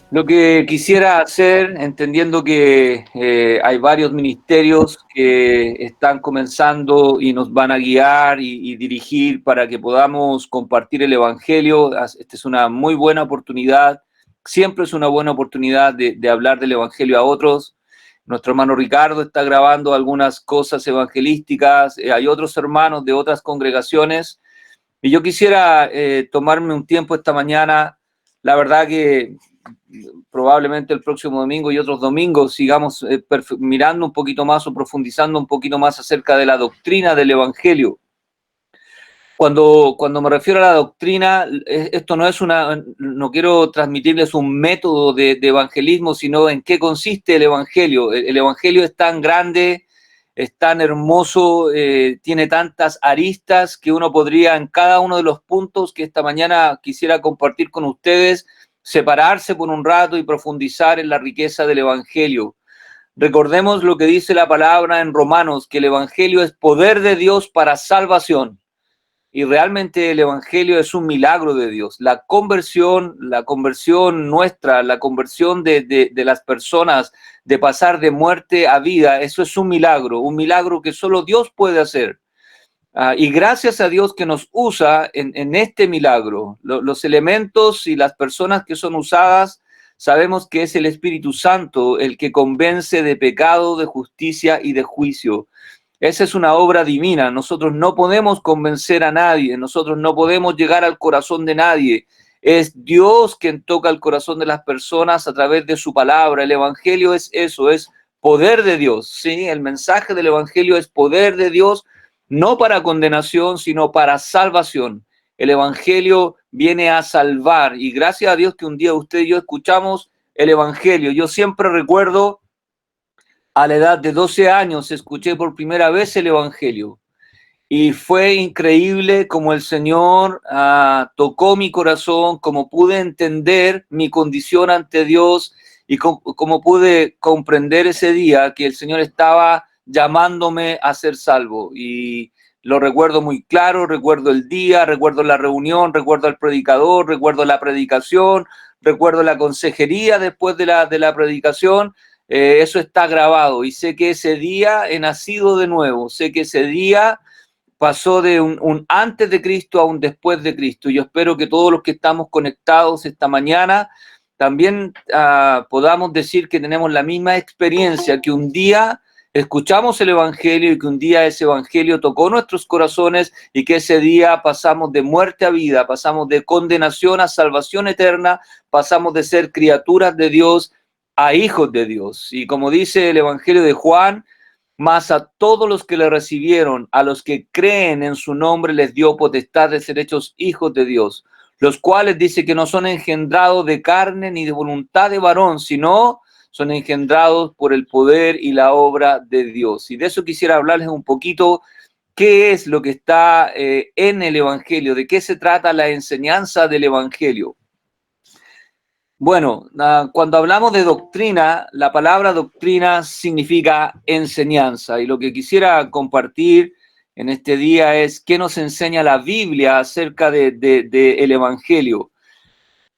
Lo que quisiera hacer, entendiendo que hay varios ministerios que están comenzando y nos van a guiar y dirigir para que podamos compartir el Evangelio, esta es una muy buena oportunidad, siempre es una buena oportunidad de hablar del Evangelio a otros. Nuestro hermano Ricardo está grabando algunas cosas evangelísticas, hay otros hermanos de otras congregaciones y yo quisiera tomarme un tiempo esta mañana. La verdad que probablemente el próximo domingo y otros domingos sigamos mirando un poquito más o profundizando un poquito más acerca de la doctrina del Evangelio. Cuando me refiero a la doctrina, esto no es no quiero transmitirles un método de evangelismo, sino en qué consiste el Evangelio. El Evangelio es tan grande, es tan hermoso, tiene tantas aristas que uno podría en cada uno de los puntos que esta mañana quisiera compartir con ustedes, separarse por un rato y profundizar en la riqueza del Evangelio. Recordemos lo que dice la palabra en Romanos, que el Evangelio es poder de Dios para salvación. Y realmente el Evangelio es un milagro de Dios. La conversión nuestra, la conversión de las personas, de pasar de muerte a vida, eso es un milagro que solo Dios puede hacer. Y gracias a Dios que nos usa en este milagro. Los elementos y las personas que son usadas, sabemos que es el Espíritu Santo el que convence de pecado, de justicia y de juicio. Esa es una obra divina. Nosotros no podemos convencer a nadie, nosotros no podemos llegar al corazón de nadie. Es Dios quien toca el corazón de las personas a través de su palabra. El Evangelio es eso, es poder de Dios. ¿Sí? El mensaje del Evangelio es poder de Dios, no para condenación, sino para salvación. El Evangelio viene a salvar y gracias a Dios que un día usted y yo escuchamos el Evangelio. Yo siempre recuerdo a la edad de 12 años escuché por primera vez el Evangelio y fue increíble como el Señor tocó mi corazón, como pude entender mi condición ante Dios y como pude comprender ese día que el Señor estaba llamándome a ser salvo. Y lo recuerdo muy claro, recuerdo el día, recuerdo la reunión, recuerdo al predicador, recuerdo la predicación, recuerdo la consejería después de la predicación. Eso está grabado y sé que ese día he nacido de nuevo, sé que ese día pasó de un antes de Cristo a un después de Cristo. Yo espero que todos los que estamos conectados esta mañana también podamos decir que tenemos la misma experiencia, que un día escuchamos el Evangelio y que un día ese Evangelio tocó nuestros corazones y que ese día pasamos de muerte a vida, pasamos de condenación a salvación eterna, pasamos de ser criaturas de Dios a hijos de Dios. Y como dice el Evangelio de Juan, mas a todos los que le recibieron, a los que creen en su nombre, les dio potestad de ser hechos hijos de Dios, los cuales dice que no son engendrados de carne ni de voluntad de varón, sino son engendrados por el poder y la obra de Dios. Y de eso quisiera hablarles un poquito, qué es lo que está en el Evangelio, de qué se trata la enseñanza del Evangelio. Bueno, cuando hablamos de doctrina, la palabra doctrina significa enseñanza y lo que quisiera compartir en este día es qué nos enseña la Biblia acerca de el Evangelio.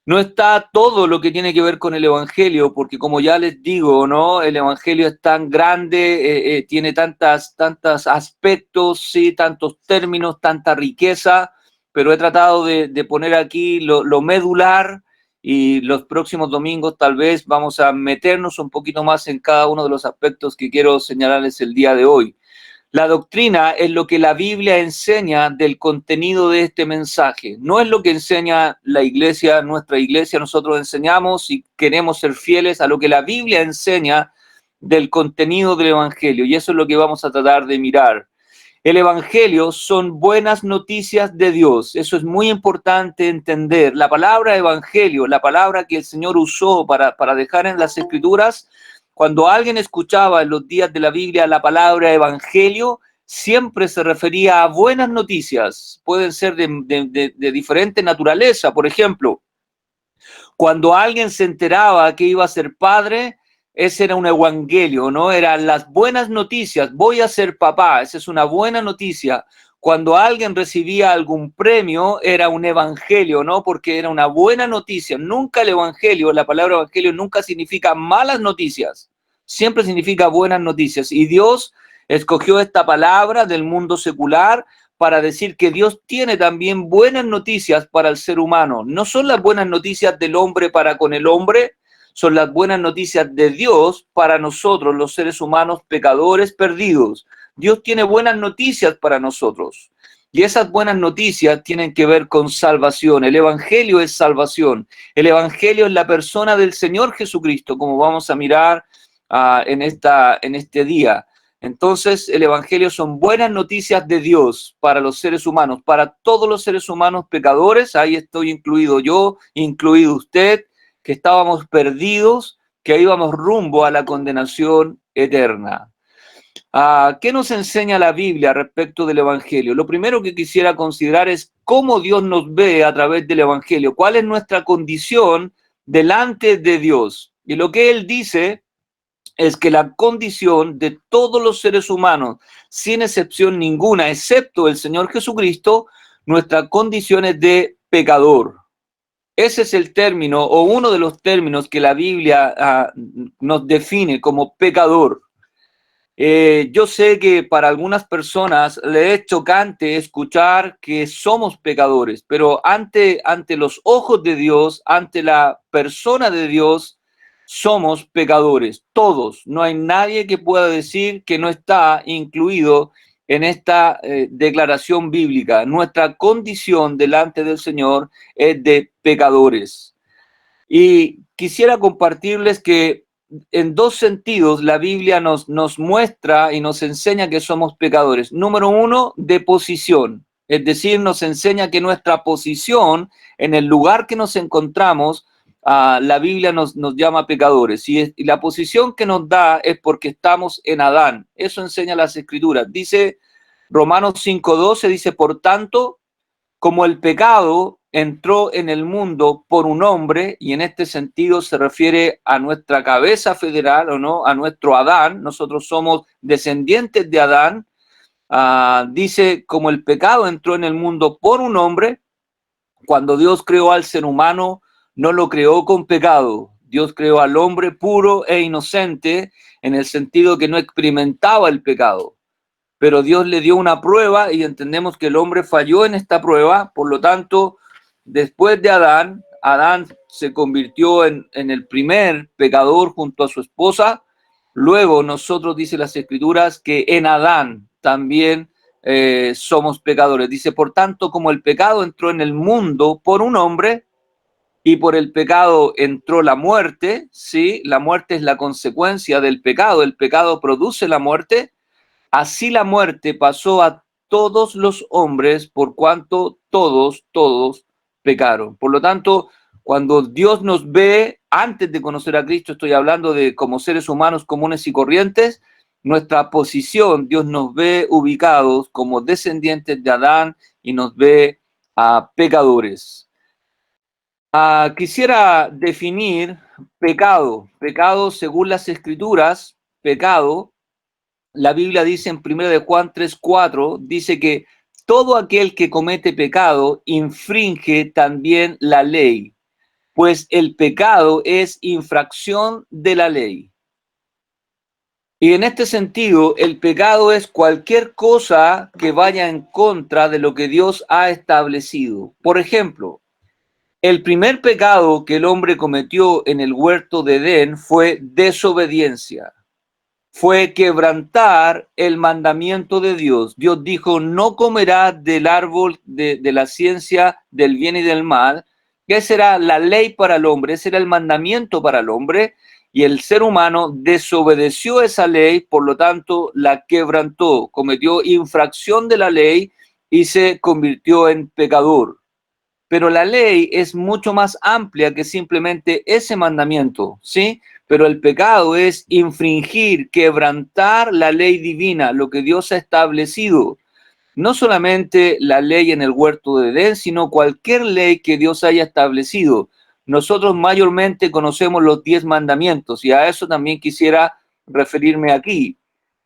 No está todo lo que tiene que ver con el Evangelio, porque como ya les digo, ¿no? El Evangelio es tan grande, tiene tantos aspectos, sí, tantos términos, tanta riqueza, pero he tratado de poner aquí lo medular y los próximos domingos tal vez vamos a meternos un poquito más en cada uno de los aspectos que quiero señalarles el día de hoy. La doctrina es lo que la Biblia enseña del contenido de este mensaje. No es lo que enseña la iglesia, nuestra iglesia. Nosotros enseñamos y queremos ser fieles a lo que la Biblia enseña del contenido del Evangelio. Y eso es lo que vamos a tratar de mirar. El Evangelio son buenas noticias de Dios. Eso es muy importante entender. La palabra Evangelio, la palabra que el Señor usó para dejar en las Escrituras, cuando alguien escuchaba en los días de la Biblia la palabra Evangelio, siempre se refería a buenas noticias. Pueden ser de diferente naturaleza. Por ejemplo, cuando alguien se enteraba que iba a ser padre, ese era un evangelio, ¿no? Eran las buenas noticias, voy a ser papá, esa es una buena noticia. Cuando alguien recibía algún premio, era un evangelio, ¿no? Porque era una buena noticia. Nunca el evangelio, la palabra evangelio nunca significa malas noticias. Siempre significa buenas noticias. Y Dios escogió esta palabra del mundo secular para decir que Dios tiene también buenas noticias para el ser humano. No son las buenas noticias del hombre para con el hombre, son las buenas noticias de Dios para nosotros, los seres humanos pecadores perdidos. Dios tiene buenas noticias para nosotros. Y esas buenas noticias tienen que ver con salvación. El Evangelio es salvación. El Evangelio es la persona del Señor Jesucristo, como vamos a mirar en este día. Entonces, el Evangelio son buenas noticias de Dios para los seres humanos, para todos los seres humanos pecadores. Ahí estoy incluido yo, incluido usted, que estábamos perdidos, que íbamos rumbo a la condenación eterna. ¿Qué nos enseña la Biblia respecto del Evangelio? Lo primero que quisiera considerar es cómo Dios nos ve a través del Evangelio, cuál es nuestra condición delante de Dios. Y lo que Él dice es que la condición de todos los seres humanos, sin excepción ninguna, excepto el Señor Jesucristo, nuestra condición es de pecador. Ese es el término o uno de los términos que la Biblia nos define como pecador. Yo sé que para algunas personas le es chocante escuchar que somos pecadores, pero ante los ojos de Dios, ante la persona de Dios, somos pecadores, todos. No hay nadie que pueda decir que no está incluido en esta declaración bíblica. Nuestra condición delante del Señor es de pecadores. Y quisiera compartirles que en dos sentidos la Biblia nos muestra y nos enseña que somos pecadores. Número uno, de posición. Es decir, nos enseña que nuestra posición en el lugar que nos encontramos, la Biblia nos llama pecadores. Y la posición que nos da es porque estamos en Adán. Eso enseña las Escrituras. Dice Romanos 5:12, dice, por tanto, como el pecado entró en el mundo por un hombre, y en este sentido se refiere a nuestra cabeza federal, ¿o no? A nuestro Adán, nosotros somos descendientes de Adán, dice, como el pecado entró en el mundo por un hombre, cuando Dios creó al ser humano, no lo creó con pecado. Dios creó al hombre puro e inocente, en el sentido que no experimentaba el pecado. Pero Dios le dio una prueba y entendemos que el hombre falló en esta prueba. Por lo tanto, después de Adán, Adán se convirtió en el primer pecador junto a su esposa. Luego nosotros, dice las Escrituras, que en Adán también somos pecadores. Dice, por tanto, como el pecado entró en el mundo por un hombre y por el pecado entró la muerte, ¿sí? La muerte es la consecuencia del pecado. El pecado produce la muerte. Así la muerte pasó a todos los hombres por cuanto todos pecaron. Por lo tanto, cuando Dios nos ve, antes de conocer a Cristo, estoy hablando de como seres humanos comunes y corrientes, nuestra posición, Dios nos ve ubicados como descendientes de Adán y nos ve a pecadores. Quisiera definir pecado. Pecado, según las Escrituras, pecado. La Biblia dice en 1 de Juan 3:4, dice que todo aquel que comete pecado infringe también la ley, pues el pecado es infracción de la ley. Y en este sentido, el pecado es cualquier cosa que vaya en contra de lo que Dios ha establecido. Por ejemplo, el primer pecado que el hombre cometió en el huerto de Edén fue desobediencia. Fue quebrantar el mandamiento de Dios. Dios dijo, no comerás del árbol de la ciencia del bien y del mal, que esa era la ley para el hombre, ese era el mandamiento para el hombre, y el ser humano desobedeció esa ley, por lo tanto la quebrantó, cometió infracción de la ley y se convirtió en pecador. Pero la ley es mucho más amplia que simplemente ese mandamiento, ¿sí? Pero el pecado es infringir, quebrantar la ley divina, lo que Dios ha establecido. No solamente la ley en el huerto de Edén, sino cualquier ley que Dios haya establecido. Nosotros mayormente conocemos los 10 mandamientos y a eso también quisiera referirme aquí.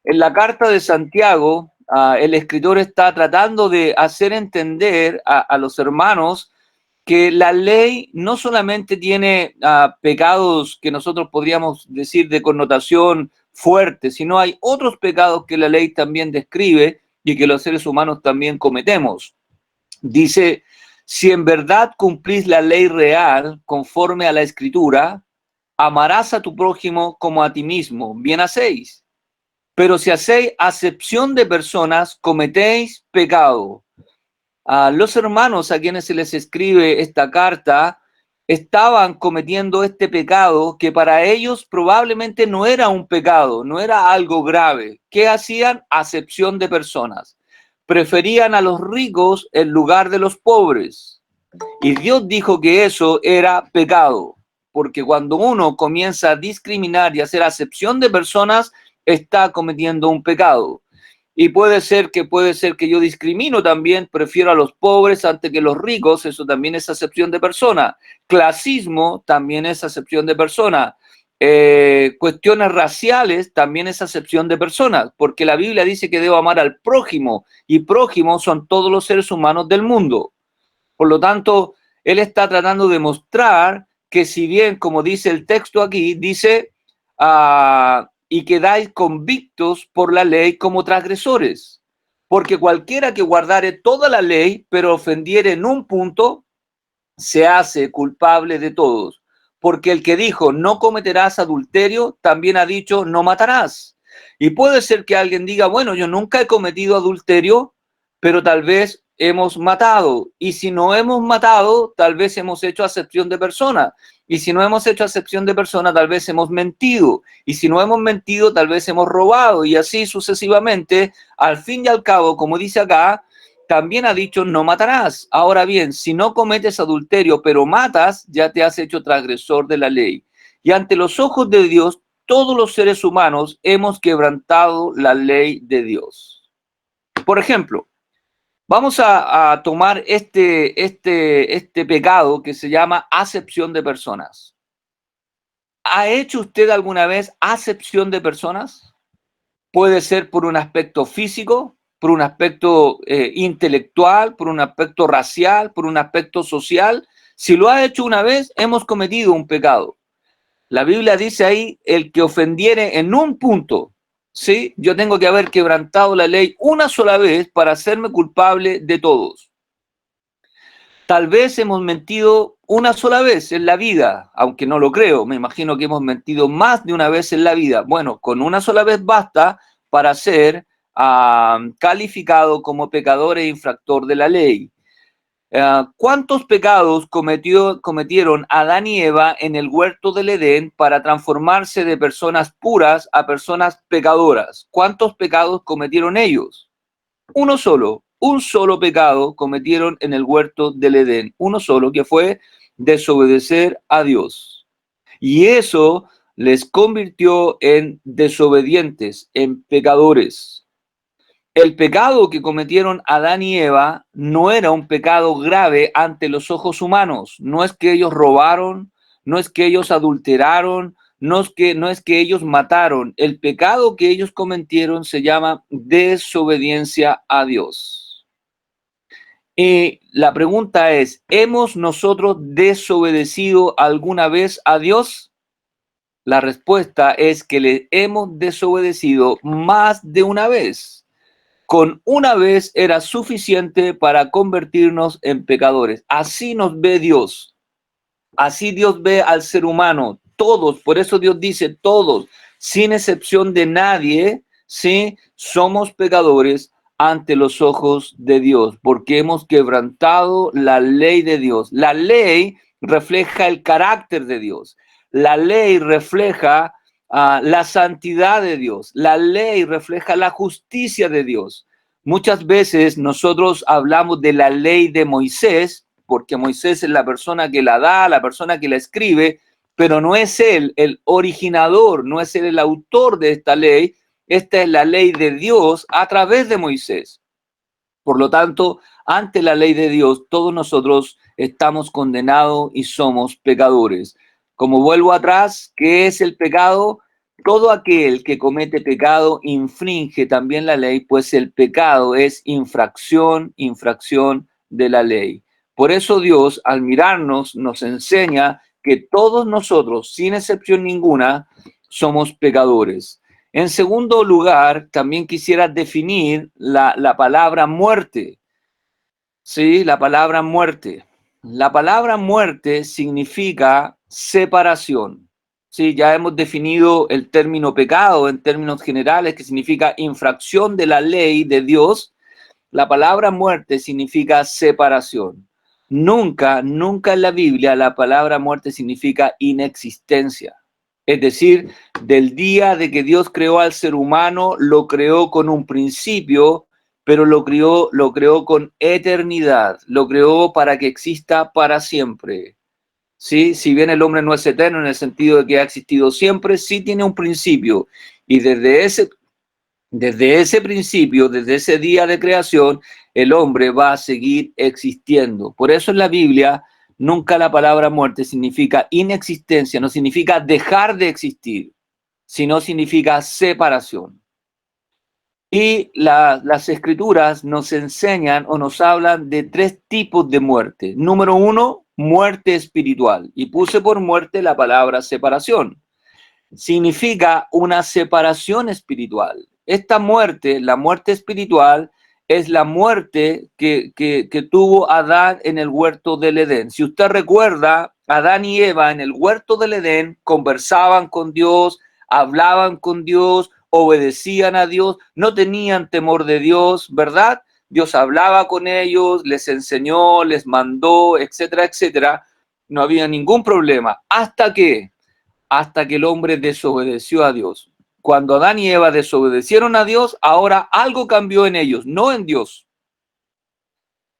En la carta de Santiago, el escritor está tratando de hacer entender a los hermanos que la ley no solamente tiene pecados que nosotros podríamos decir de connotación fuerte, sino hay otros pecados que la ley también describe y que los seres humanos también cometemos. Dice, si en verdad cumplís la ley real conforme a la escritura, amarás a tu prójimo como a ti mismo, bien hacéis. Pero si hacéis acepción de personas, cometéis pecado. Los hermanos a quienes se les escribe esta carta estaban cometiendo este pecado que para ellos probablemente no era un pecado, no era algo grave. ¿Qué hacían? Acepción de personas. Preferían a los ricos en lugar de los pobres. Y Dios dijo que eso era pecado, porque cuando uno comienza a discriminar y a hacer acepción de personas, está cometiendo un pecado. Y puede ser que yo discrimino también, prefiero a los pobres antes que los ricos, eso también es acepción de persona. Clasismo también es acepción de persona. Cuestiones raciales también es acepción de personas, porque la Biblia dice que debo amar al prójimo, y prójimo son todos los seres humanos del mundo. Por lo tanto, él está tratando de mostrar que si bien, como dice el texto aquí, dice, y quedáis convictos por la ley como transgresores, porque cualquiera que guardare toda la ley, pero ofendiere en un punto, se hace culpable de todos. Porque el que dijo, no cometerás adulterio, también ha dicho, no matarás. Y puede ser que alguien diga, bueno, yo nunca he cometido adulterio, pero tal vez hemos matado. Y si no hemos matado, tal vez hemos hecho acepción de persona. Y si no hemos hecho acepción de persona, tal vez hemos mentido. Y si no hemos mentido, tal vez hemos robado. Y así sucesivamente, al fin y al cabo, como dice acá, también ha dicho, no matarás. Ahora bien, si no cometes adulterio, pero matas, ya te has hecho transgresor de la ley. Y ante los ojos de Dios, todos los seres humanos hemos quebrantado la ley de Dios. Por ejemplo, vamos a tomar este pecado que se llama acepción de personas. ¿Ha hecho usted alguna vez acepción de personas? Puede ser por un aspecto físico, por un aspecto intelectual, por un aspecto racial, por un aspecto social. Si lo ha hecho una vez, hemos cometido un pecado. La Biblia dice ahí, el que ofendiere en un punto, ¿sí? Yo tengo que haber quebrantado la ley una sola vez para hacerme culpable de todos. Tal vez hemos mentido una sola vez en la vida, aunque no lo creo, me imagino que hemos mentido más de una vez en la vida. Bueno, con una sola vez basta para ser calificado como pecador e infractor de la ley. ¿Cuántos pecados cometieron Adán y Eva en el huerto del Edén para transformarse de personas puras a personas pecadoras? ¿Cuántos pecados cometieron ellos? Uno solo, un solo pecado cometieron en el huerto del Edén, uno solo, que fue desobedecer a Dios. Y eso les convirtió en desobedientes, en pecadores. El pecado que cometieron Adán y Eva no era un pecado grave ante los ojos humanos. No es que ellos robaron, no es que ellos adulteraron, no es que ellos mataron. El pecado que ellos cometieron se llama desobediencia a Dios. Y la pregunta es, ¿hemos nosotros desobedecido alguna vez a Dios? La respuesta es que le hemos desobedecido más de una vez. Con una vez era suficiente para convertirnos en pecadores. Así nos ve Dios. Así Dios ve al ser humano. Todos, por eso Dios dice todos, sin excepción de nadie, sí, somos pecadores ante los ojos de Dios, porque hemos quebrantado la ley de Dios. La ley refleja el carácter de Dios. La ley refleja la santidad de Dios. La ley refleja la justicia de Dios. Muchas veces nosotros hablamos de la ley de Moisés, porque Moisés es la persona que la da, la persona que la escribe, pero no es él el originador, no es él el autor de esta ley. Esta es la ley de Dios a través de Moisés. Por lo tanto, ante la ley de Dios, todos nosotros estamos condenados y somos pecadores. Como vuelvo atrás, ¿qué es el pecado? todo aquel que comete pecado infringe también la ley, pues el pecado es infracción de la ley. Por eso Dios, al mirarnos, nos enseña que todos nosotros, sin excepción ninguna, somos pecadores. En segundo lugar, también quisiera definir la palabra muerte. Sí, la palabra muerte. La palabra muerte significa separación. Sí, ya hemos definido el término pecado en términos generales, que significa infracción de la ley de Dios. La palabra muerte significa separación. Nunca en la Biblia la palabra muerte significa inexistencia. Es decir, del día de que Dios creó al ser humano, lo creó con un principio, pero lo creó con eternidad, lo creó para que exista para siempre. ¿Sí? Si bien el hombre no es eterno en el sentido de que ha existido siempre, sí tiene un principio. Y desde ese principio, desde ese día de creación, el hombre va a seguir existiendo. Por eso en la Biblia nunca la palabra muerte significa inexistencia, no significa dejar de existir, sino significa separación. Y las escrituras nos enseñan o nos hablan de tres tipos de muerte. Número uno, muerte espiritual. Y puse por muerte la palabra separación. Significa una separación espiritual. Esta muerte, la muerte espiritual, es la muerte que tuvo Adán en el huerto del Edén. Si usted recuerda, Adán y Eva en el huerto del Edén conversaban con Dios, hablaban con Dios, obedecían a Dios, no tenían temor de Dios, ¿verdad? Dios hablaba con ellos, les enseñó, les mandó, etcétera, etcétera. No había ningún problema. Hasta que el hombre desobedeció a Dios. Cuando Adán y Eva desobedecieron a Dios, ahora algo cambió en ellos, no en Dios.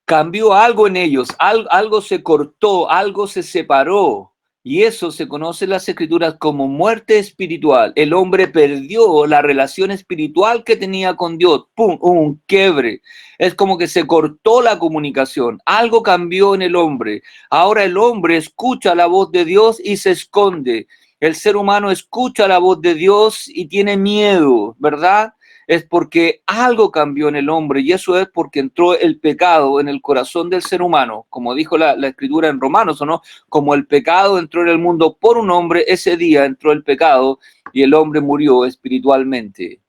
Cambió algo en ellos, algo se cortó, algo se separó. Y eso se conoce en las escrituras como muerte espiritual. El hombre perdió la relación espiritual que tenía con Dios. ¡Pum! Un quiebre. Es como que se cortó la comunicación. Algo cambió en el hombre. Ahora el hombre escucha la voz de Dios y se esconde. El ser humano escucha la voz de Dios y tiene miedo, ¿verdad? Es porque algo cambió en el hombre y eso es porque entró el pecado en el corazón del ser humano, como dijo la escritura en Romanos, ¿o no? Como el pecado entró en el mundo por un hombre, ese día entró el pecado y el hombre murió espiritualmente.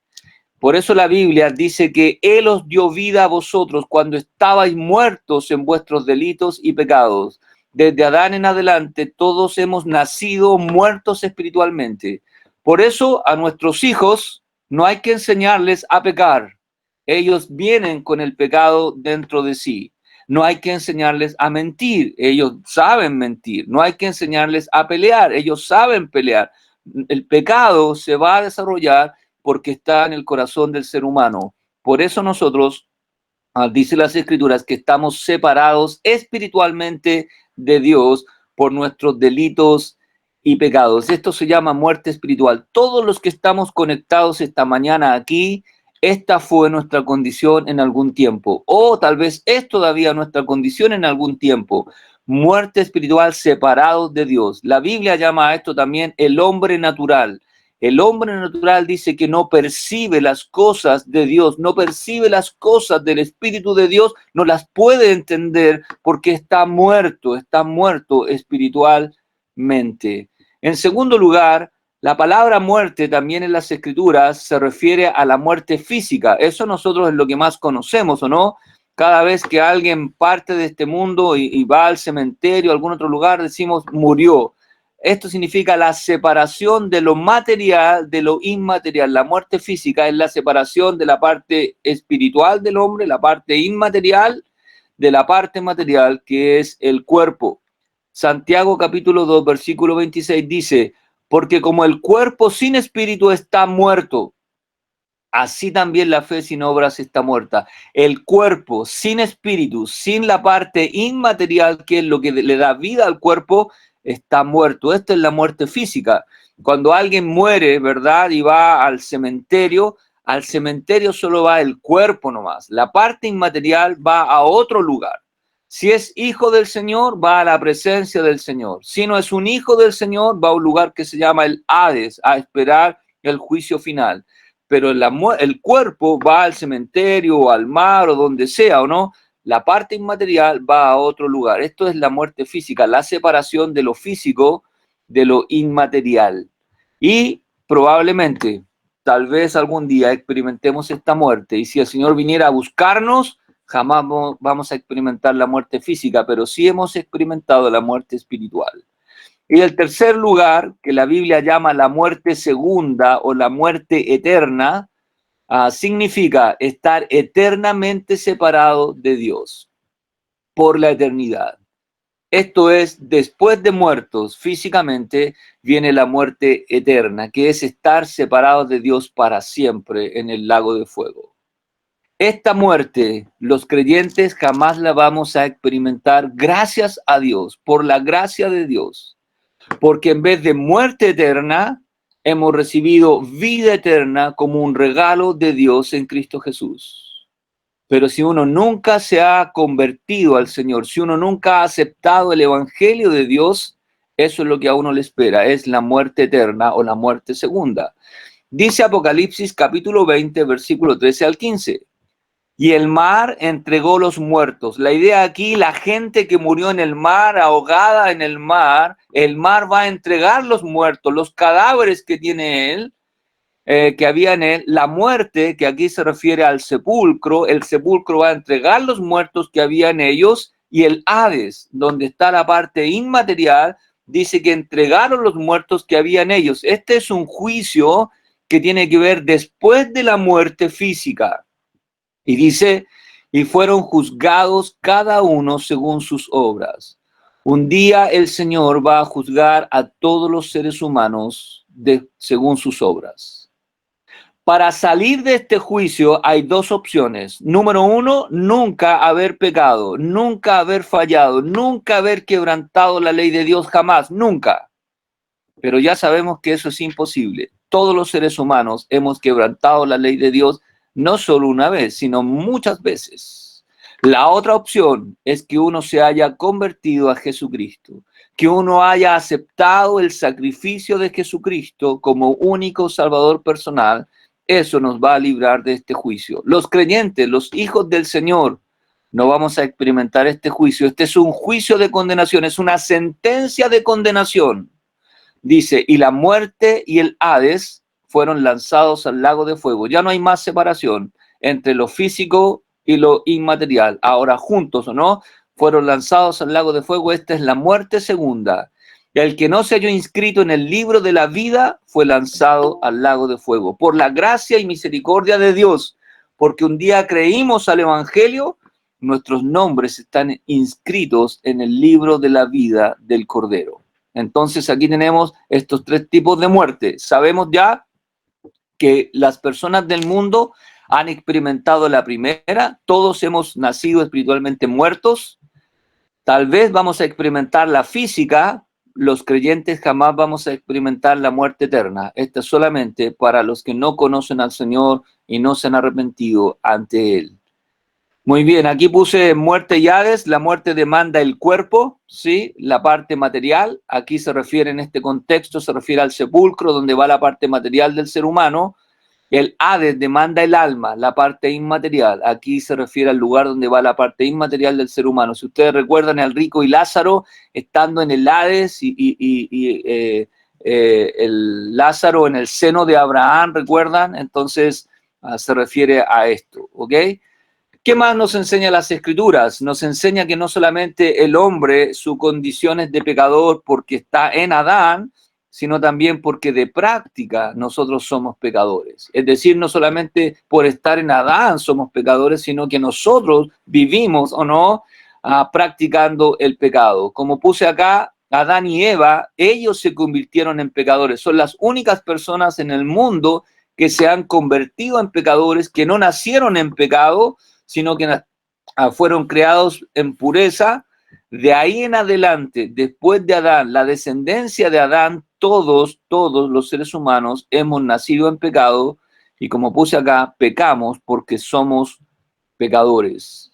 Por eso la Biblia dice que Él os dio vida a vosotros cuando estabais muertos en vuestros delitos y pecados. Desde Adán en adelante todos hemos nacido muertos espiritualmente. Por eso a nuestros hijos no hay que enseñarles a pecar. Ellos vienen con el pecado dentro de sí. No hay que enseñarles a mentir. Ellos saben mentir. No hay que enseñarles a pelear. Ellos saben pelear. El pecado se va a desarrollar porque está en el corazón del ser humano. Por eso nosotros, dice las escrituras, que estamos separados espiritualmente de Dios por nuestros delitos y pecados. Esto se llama muerte espiritual. Todos los que estamos conectados esta mañana aquí, esta fue nuestra condición en algún tiempo, o tal vez es todavía nuestra condición en algún tiempo. Muerte espiritual, separados de Dios. La Biblia llama a esto también el hombre natural. El hombre natural dice que no percibe las cosas de Dios, no percibe las cosas del Espíritu de Dios, no las puede entender porque está muerto espiritualmente. En segundo lugar, la palabra muerte también en las Escrituras se refiere a la muerte física. Eso nosotros es lo que más conocemos, ¿o no? Cada vez que alguien parte de este mundo y va al cementerio, a algún otro lugar, decimos murió. Esto significa la separación de lo material de lo inmaterial. La muerte física es la separación de la parte espiritual del hombre, la parte inmaterial de la parte material, que es el cuerpo. Santiago capítulo 2, versículo 26 dice, porque como el cuerpo sin espíritu está muerto, así también la fe sin obras está muerta. El cuerpo sin espíritu, sin la parte inmaterial, que es lo que le da vida al cuerpo, está muerto. Esta es la muerte física. Cuando alguien muere, ¿verdad? Y va al cementerio solo va el cuerpo nomás. La parte inmaterial va a otro lugar. Si es hijo del Señor, va a la presencia del Señor. Si no es un hijo del Señor, va a un lugar que se llama el Hades, a esperar el juicio final. Pero el cuerpo va al cementerio o al mar o donde sea, ¿o no? La parte inmaterial va a otro lugar. Esto es la muerte física, la separación de lo físico de lo inmaterial. Y probablemente, tal vez algún día experimentemos esta muerte. Y si el Señor viniera a buscarnos, jamás vamos a experimentar la muerte física, pero sí hemos experimentado la muerte espiritual. Y el tercer lugar, que la Biblia llama la muerte segunda o la muerte eterna, significa estar eternamente separado de Dios por la eternidad. Esto es, después de muertos físicamente, viene la muerte eterna, que es estar separados de Dios para siempre en el lago de fuego. Esta muerte, los creyentes jamás la vamos a experimentar gracias a Dios, por la gracia de Dios, porque en vez de muerte eterna, hemos recibido vida eterna como un regalo de Dios en Cristo Jesús. Pero si uno nunca se ha convertido al Señor, si uno nunca ha aceptado el Evangelio de Dios, eso es lo que a uno le espera, es la muerte eterna o la muerte segunda. Dice Apocalipsis capítulo 20, versículo 13 al 15. Y el mar entregó los muertos. La idea aquí, la gente que murió en el mar, ahogada en el mar va a entregar los muertos, los cadáveres que tiene él, que había en él, la muerte, que aquí se refiere al sepulcro, el sepulcro va a entregar los muertos que había en ellos, y el Hades, donde está la parte inmaterial, dice que entregaron los muertos que había en ellos. Este es un juicio que tiene que ver después de la muerte física. Y dice, y fueron juzgados cada uno según sus obras. Un día el Señor va a juzgar a todos los seres humanos según sus obras. Para salir de este juicio hay dos opciones. Número uno, nunca haber pecado, nunca haber fallado, nunca haber quebrantado la ley de Dios, jamás, nunca. Pero ya sabemos que eso es imposible. Todos los seres humanos hemos quebrantado la ley de Dios no solo una vez, sino muchas veces. La otra opción es que uno se haya convertido a Jesucristo, que uno haya aceptado el sacrificio de Jesucristo como único Salvador personal. Eso nos va a librar de este juicio. Los creyentes, los hijos del Señor, no vamos a experimentar este juicio. Este es un juicio de condenación, es una sentencia de condenación. Dice, y la muerte y el Hades fueron lanzados al lago de fuego. Ya no hay más separación entre lo físico y lo inmaterial. Ahora juntos, ¿o no? Fueron lanzados al lago de fuego. Esta es la muerte segunda. Y el que no se halló inscrito en el libro de la vida fue lanzado al lago de fuego. Por la gracia y misericordia de Dios, porque un día creímos al Evangelio, nuestros nombres están inscritos en el libro de la vida del Cordero. Entonces aquí tenemos estos tres tipos de muerte. Sabemos ya que las personas del mundo han experimentado la primera, todos hemos nacido espiritualmente muertos. Tal vez vamos a experimentar la física, los creyentes jamás vamos a experimentar la muerte eterna. Esta es solamente para los que no conocen al Señor y no se han arrepentido ante Él. Muy bien, aquí puse muerte y Hades. La muerte demanda el cuerpo, ¿sí? La parte material. Aquí se refiere, en este contexto, se refiere al sepulcro, donde va la parte material del ser humano. El Hades demanda el alma, la parte inmaterial. Aquí se refiere al lugar donde va la parte inmaterial del ser humano. Si ustedes recuerdan al rico y Lázaro, estando en el Hades el Lázaro en el seno de Abraham, ¿recuerdan? Entonces se refiere a esto, ¿ok? ¿Qué más nos enseña las Escrituras? Nos enseña que no solamente el hombre, su condición es de pecador porque está en Adán, sino también porque de práctica nosotros somos pecadores. Es decir, no solamente por estar en Adán somos pecadores, sino que nosotros vivimos o no practicando el pecado. Como puse acá, Adán y Eva, ellos se convirtieron en pecadores. Son las únicas personas en el mundo que se han convertido en pecadores, que no nacieron en pecado, sino que fueron creados en pureza. De ahí en adelante, después de Adán, la descendencia de Adán, todos los seres humanos hemos nacido en pecado y, como puse acá, pecamos porque somos pecadores.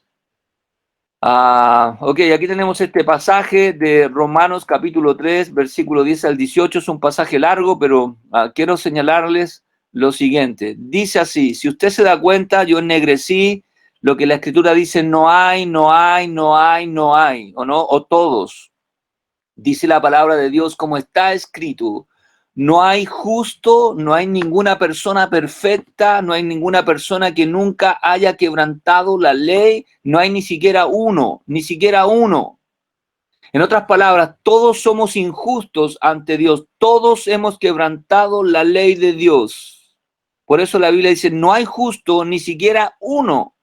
Ok, aquí tenemos este pasaje de Romanos capítulo 3, versículo 10 al 18. Es un pasaje largo, pero quiero señalarles lo siguiente. Dice así, si usted se da cuenta, yo ennegrecí lo que la Escritura dice, no hay, no hay, no hay, no hay, o no, o todos. Dice la palabra de Dios como está escrito. No hay justo, no hay ninguna persona perfecta, no hay ninguna persona que nunca haya quebrantado la ley, no hay ni siquiera uno, ni siquiera uno. En otras palabras, todos somos injustos ante Dios, todos hemos quebrantado la ley de Dios. Por eso la Biblia dice, no hay justo, ni siquiera uno.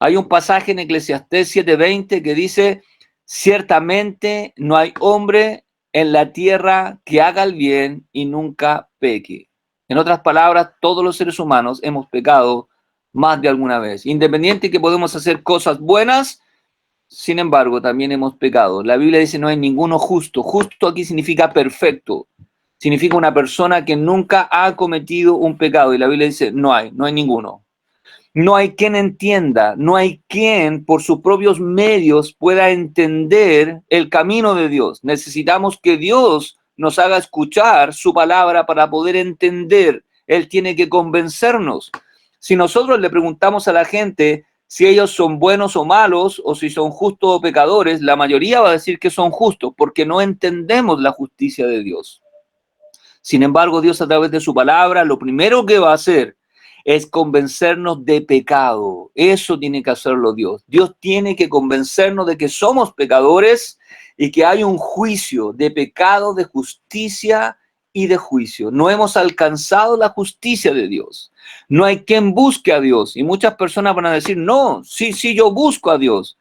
Hay un pasaje en Eclesiastés 7:20 que dice, ciertamente no hay hombre en la tierra que haga el bien y nunca peque. En otras palabras, todos los seres humanos hemos pecado más de alguna vez. Independiente que podemos hacer cosas buenas, sin embargo, también hemos pecado. La Biblia dice no hay ninguno justo. Justo aquí significa perfecto. Significa una persona que nunca ha cometido un pecado. Y la Biblia dice no hay ninguno. No hay quien entienda, no hay quien por sus propios medios pueda entender el camino de Dios. Necesitamos que Dios nos haga escuchar su palabra para poder entender. Él tiene que convencernos. Si nosotros le preguntamos a la gente si ellos son buenos o malos, o si son justos o pecadores, la mayoría va a decir que son justos, porque no entendemos la justicia de Dios. Sin embargo, Dios a través de su palabra, lo primero que va a hacer es convencernos de pecado. Eso tiene que hacerlo Dios. Dios tiene que convencernos de que somos pecadores y que hay un juicio de pecado, de justicia y de juicio. No hemos alcanzado la justicia de Dios. No hay quien busque a Dios. Y muchas personas van a decir, no, sí, yo busco a Dios.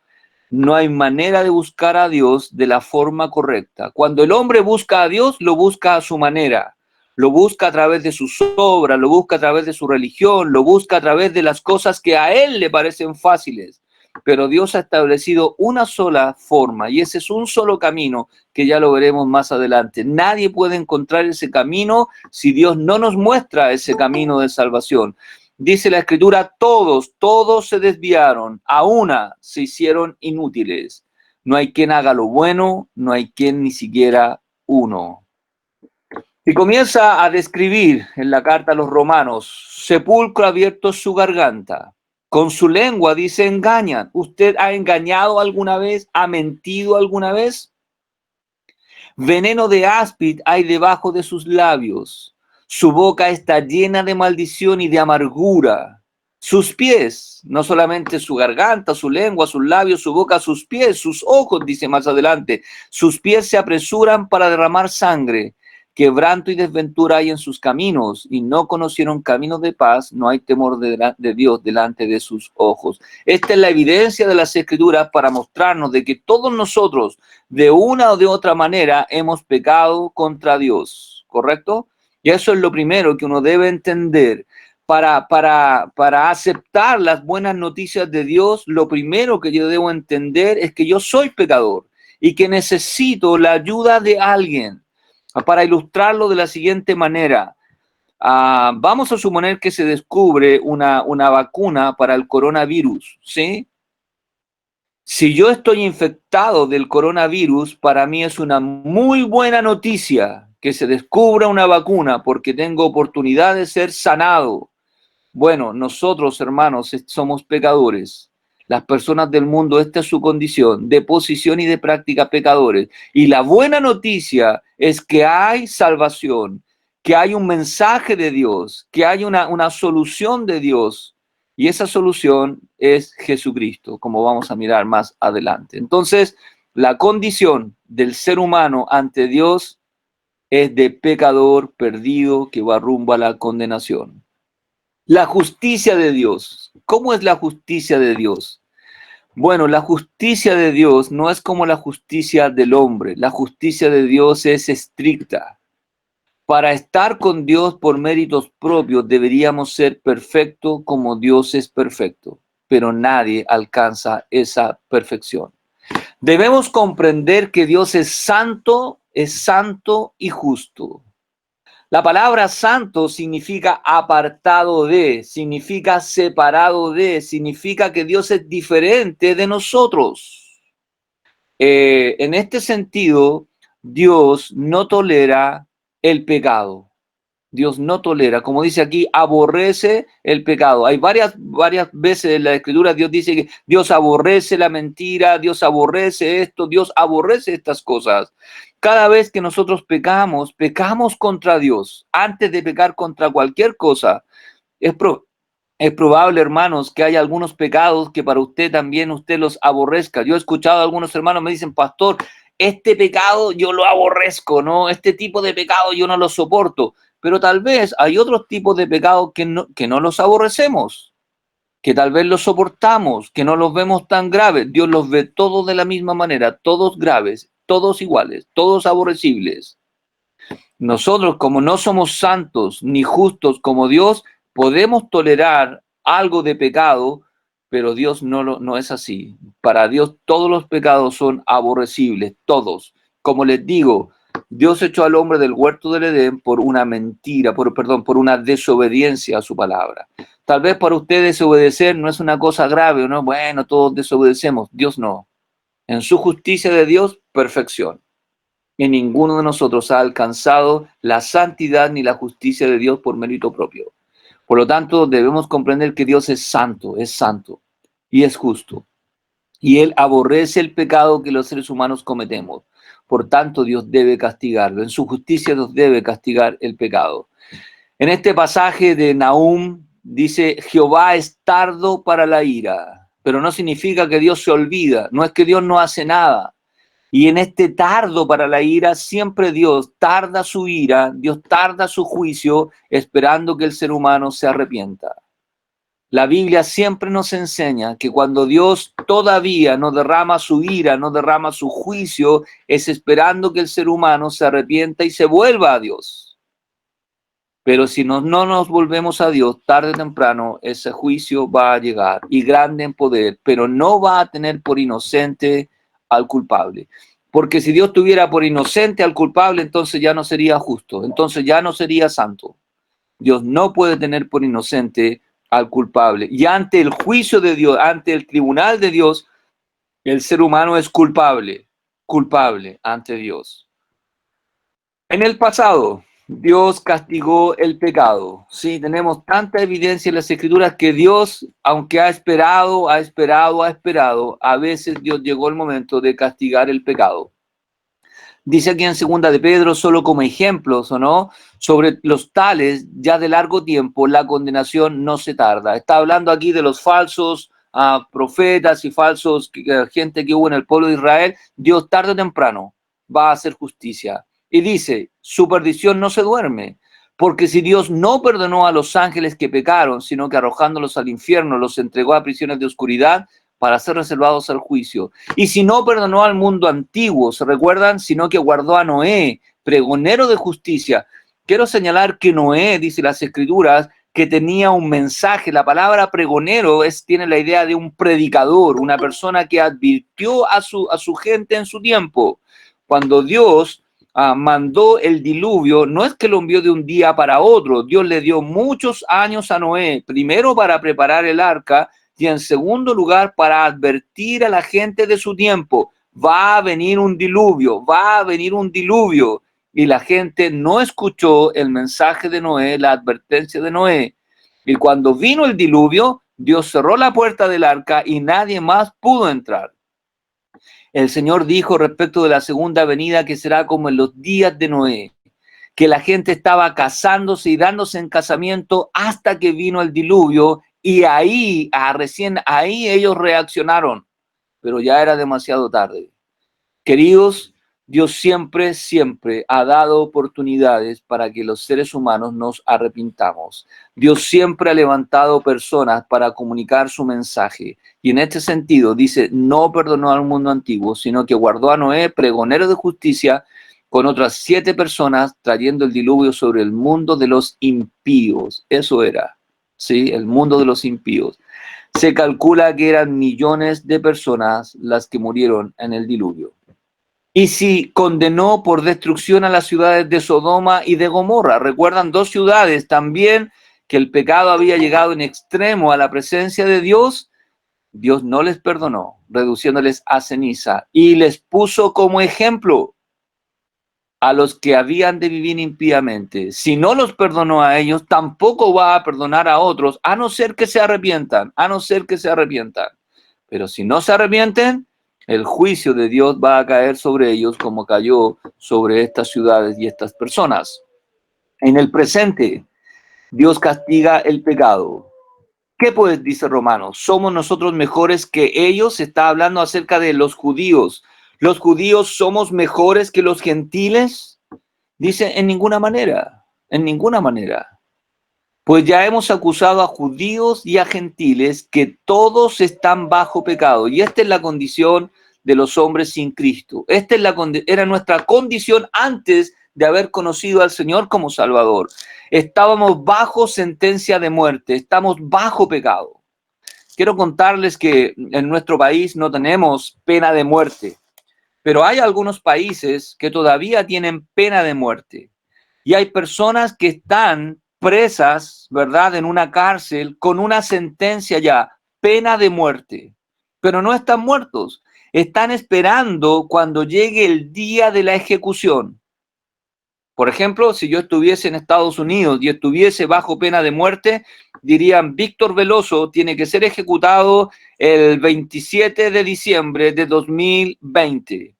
No hay manera de buscar a Dios de la forma correcta. Cuando el hombre busca a Dios, lo busca a su manera. Lo busca a través de sus obras, lo busca a través de su religión, lo busca a través de las cosas que a él le parecen fáciles. Pero Dios ha establecido una sola forma y ese es un solo camino que ya lo veremos más adelante. Nadie puede encontrar ese camino si Dios no nos muestra ese camino de salvación. Dice la Escritura, todos se desviaron, a una se hicieron inútiles. No hay quien haga lo bueno, no hay quien ni siquiera uno. Y comienza a describir en la carta a los romanos, sepulcro abierto es su garganta. Con su lengua dice engañan. ¿Usted ha engañado alguna vez? ¿Ha mentido alguna vez? Veneno de áspid hay debajo de sus labios. Su boca está llena de maldición y de amargura. Sus pies, no solamente su garganta, su lengua, sus labios, su boca, sus pies, sus ojos, dice más adelante. Sus pies se apresuran para derramar sangre. Quebranto y desventura hay en sus caminos y no conocieron caminos de paz. No hay temor de Dios delante de sus ojos. Esta es la evidencia de las Escrituras para mostrarnos de que todos nosotros de una o de otra manera hemos pecado contra Dios, ¿correcto? Y eso es lo primero que uno debe entender. Para aceptar las buenas noticias de Dios, lo primero que yo debo entender es que yo soy pecador y que necesito la ayuda de alguien. Para ilustrarlo de la siguiente manera, vamos a suponer que se descubre una vacuna para el coronavirus, ¿sí? Si yo estoy infectado del coronavirus, para mí es una muy buena noticia que se descubra una vacuna porque tengo oportunidad de ser sanado. Bueno, nosotros, hermanos, somos pecadores. Las personas del mundo, esta es su condición, de posición y de práctica pecadores. Y la buena noticia es que hay salvación, que hay un mensaje de Dios, que hay una solución de Dios. Y esa solución es Jesucristo, como vamos a mirar más adelante. Entonces, la condición del ser humano ante Dios es de pecador perdido que va rumbo a la condenación. La justicia de Dios. ¿Cómo es la justicia de Dios? Bueno, la justicia de Dios no es como la justicia del hombre. La justicia de Dios es estricta. Para estar con Dios por méritos propios deberíamos ser perfectos como Dios es perfecto, pero nadie alcanza esa perfección. Debemos comprender que Dios es santo y justo. La palabra santo significa apartado de, significa separado de, significa que Dios es diferente de nosotros. En este sentido, Dios no tolera el pecado. Dios no tolera, como dice aquí, aborrece el pecado. Hay varias veces en la Escritura Dios dice que Dios aborrece la mentira, Dios aborrece esto, Dios aborrece estas cosas. Cada vez que nosotros pecamos, pecamos contra Dios. Antes de pecar contra cualquier cosa, es, es probable, hermanos, que haya algunos pecados que para usted también usted los aborrezca. Yo he escuchado a algunos hermanos me dicen, pastor, este pecado yo lo aborrezco, ¿no? Este tipo de pecado yo no lo soporto. Pero tal vez hay otros tipos de pecados que no los aborrecemos, que tal vez los soportamos, que no los vemos tan graves. Dios los ve todos de la misma manera, todos graves, todos iguales, todos aborrecibles. Nosotros, como no somos santos ni justos como Dios, podemos tolerar algo de pecado, pero Dios no es así. Para Dios todos los pecados son aborrecibles, todos. Como les digo, Dios echó al hombre del huerto del Edén por una mentira, por una desobediencia a su palabra. Tal vez para usted desobedecer no es una cosa grave, ¿no? Bueno, todos desobedecemos. Dios no. En su justicia de Dios, perfección. Y ninguno de nosotros ha alcanzado la santidad ni la justicia de Dios por mérito propio. Por lo tanto, debemos comprender que Dios es santo y es justo. Y Él aborrece el pecado que los seres humanos cometemos. Por tanto, Dios debe castigarlo. En su justicia Dios debe castigar el pecado. En este pasaje de Nahum dice, Jehová es tardo para la ira, pero no significa que Dios se olvida, no es que Dios no hace nada. Y en este tardo para la ira, siempre Dios tarda su ira, Dios tarda su juicio, esperando que el ser humano se arrepienta. La Biblia siempre nos enseña que cuando Dios todavía no derrama su ira, no derrama su juicio, es esperando que el ser humano se arrepienta y se vuelva a Dios. Pero si no nos volvemos a Dios, tarde o temprano, ese juicio va a llegar, y grande en poder, pero no va a tener por inocente al culpable. Porque si Dios tuviera por inocente al culpable, entonces ya no sería justo, entonces ya no sería santo. Dios no puede tener por inocente al culpable. Y ante el juicio de Dios, ante el tribunal de Dios, el ser humano es culpable, culpable ante Dios. En el pasado, Dios castigó el pecado. Sí, tenemos tanta evidencia en las Escrituras que Dios, aunque ha esperado, a veces Dios llegó el momento de castigar el pecado. Dice aquí en segunda de Pedro, solo como ejemplos, ¿o no? Sobre los tales, ya de largo tiempo, la condenación no se tarda. Está hablando aquí de los falsos profetas y falsos gente que hubo en el pueblo de Israel. Dios tarde o temprano va a hacer justicia. Y dice, su perdición no se duerme, porque si Dios no perdonó a los ángeles que pecaron, sino que arrojándolos al infierno los entregó a prisiones de oscuridad para ser reservados al juicio. Y si no perdonó al mundo antiguo, ¿se recuerdan? Sino que guardó a Noé, pregonero de justicia. Quiero señalar que Noé, dice las Escrituras, que tenía un mensaje. La palabra pregonero tiene la idea de un predicador, una persona que advirtió a su gente en su tiempo. Cuando Dios mandó el diluvio, no es que lo envió de un día para otro. Dios le dio muchos años a Noé, primero para preparar el arca, y en segundo lugar, para advertir a la gente de su tiempo, va a venir un diluvio, va a venir un diluvio. Y la gente no escuchó el mensaje de Noé, la advertencia de Noé. Y cuando vino el diluvio, Dios cerró la puerta del arca y nadie más pudo entrar. El Señor dijo respecto de la segunda venida que será como en los días de Noé, que la gente estaba casándose y dándose en casamiento hasta que vino el diluvio, y recién ahí ellos reaccionaron, pero ya era demasiado tarde. Queridos, Dios siempre ha dado oportunidades para que los seres humanos nos arrepintamos. Dios siempre ha levantado personas para comunicar su mensaje. Y en este sentido dice, no perdonó al mundo antiguo, sino que guardó a Noé, pregonero de justicia, con otras 7 personas, trayendo el diluvio sobre el mundo de los impíos. Eso era, ¿sí? El mundo de los impíos. Se calcula que eran millones de personas las que murieron en el diluvio. Y si condenó por destrucción a las ciudades de Sodoma y de Gomorra. Recuerdan, dos ciudades también que el pecado había llegado en extremo a la presencia de Dios. Dios no les perdonó, reduciéndoles a ceniza, y les puso como ejemplo a los que habían de vivir impíamente. Si no los perdonó a ellos, tampoco va a perdonar a otros, a no ser que se arrepientan, a no ser que se arrepientan. Pero si no se arrepienten, el juicio de Dios va a caer sobre ellos como cayó sobre estas ciudades y estas personas. En el presente, Dios castiga el pecado. ¿Qué pues dice Romanos? ¿Somos nosotros mejores que ellos? Se está hablando acerca de los judíos. ¿Los judíos somos mejores que los gentiles? Dice, en ninguna manera, en ninguna manera. Pues ya hemos acusado a judíos y a gentiles que todos están bajo pecado. Y esta es la condición de los hombres sin Cristo. Esta es era nuestra condición antes de haber conocido al Señor como Salvador. Estábamos bajo sentencia de muerte, estamos bajo pecado. Quiero contarles que en nuestro país no tenemos pena de muerte, pero hay algunos países que todavía tienen pena de muerte. Y hay personas que están presas, ¿verdad?, en una cárcel con una sentencia ya, pena de muerte. Pero no están muertos, están esperando cuando llegue el día de la ejecución. Por ejemplo, si yo estuviese en Estados Unidos y estuviese bajo pena de muerte, dirían, Víctor Veloso tiene que ser ejecutado el 27 de diciembre de 2020.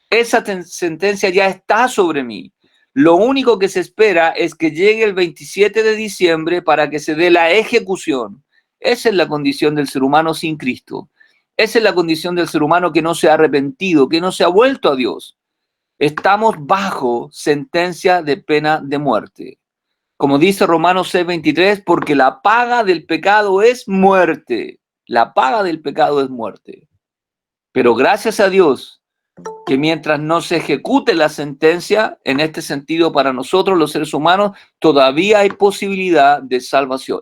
Esa sentencia ya está sobre mí. Lo único que se espera es que llegue el 27 de diciembre para que se dé la ejecución. Esa es la condición del ser humano sin Cristo. Esa es la condición del ser humano que no se ha arrepentido, que no se ha vuelto a Dios. Estamos bajo sentencia de pena de muerte. Como dice Romanos 6:23, porque la paga del pecado es muerte. La paga del pecado es muerte. Pero gracias a Dios, que mientras no se ejecute la sentencia, en este sentido para nosotros los seres humanos, todavía hay posibilidad de salvación.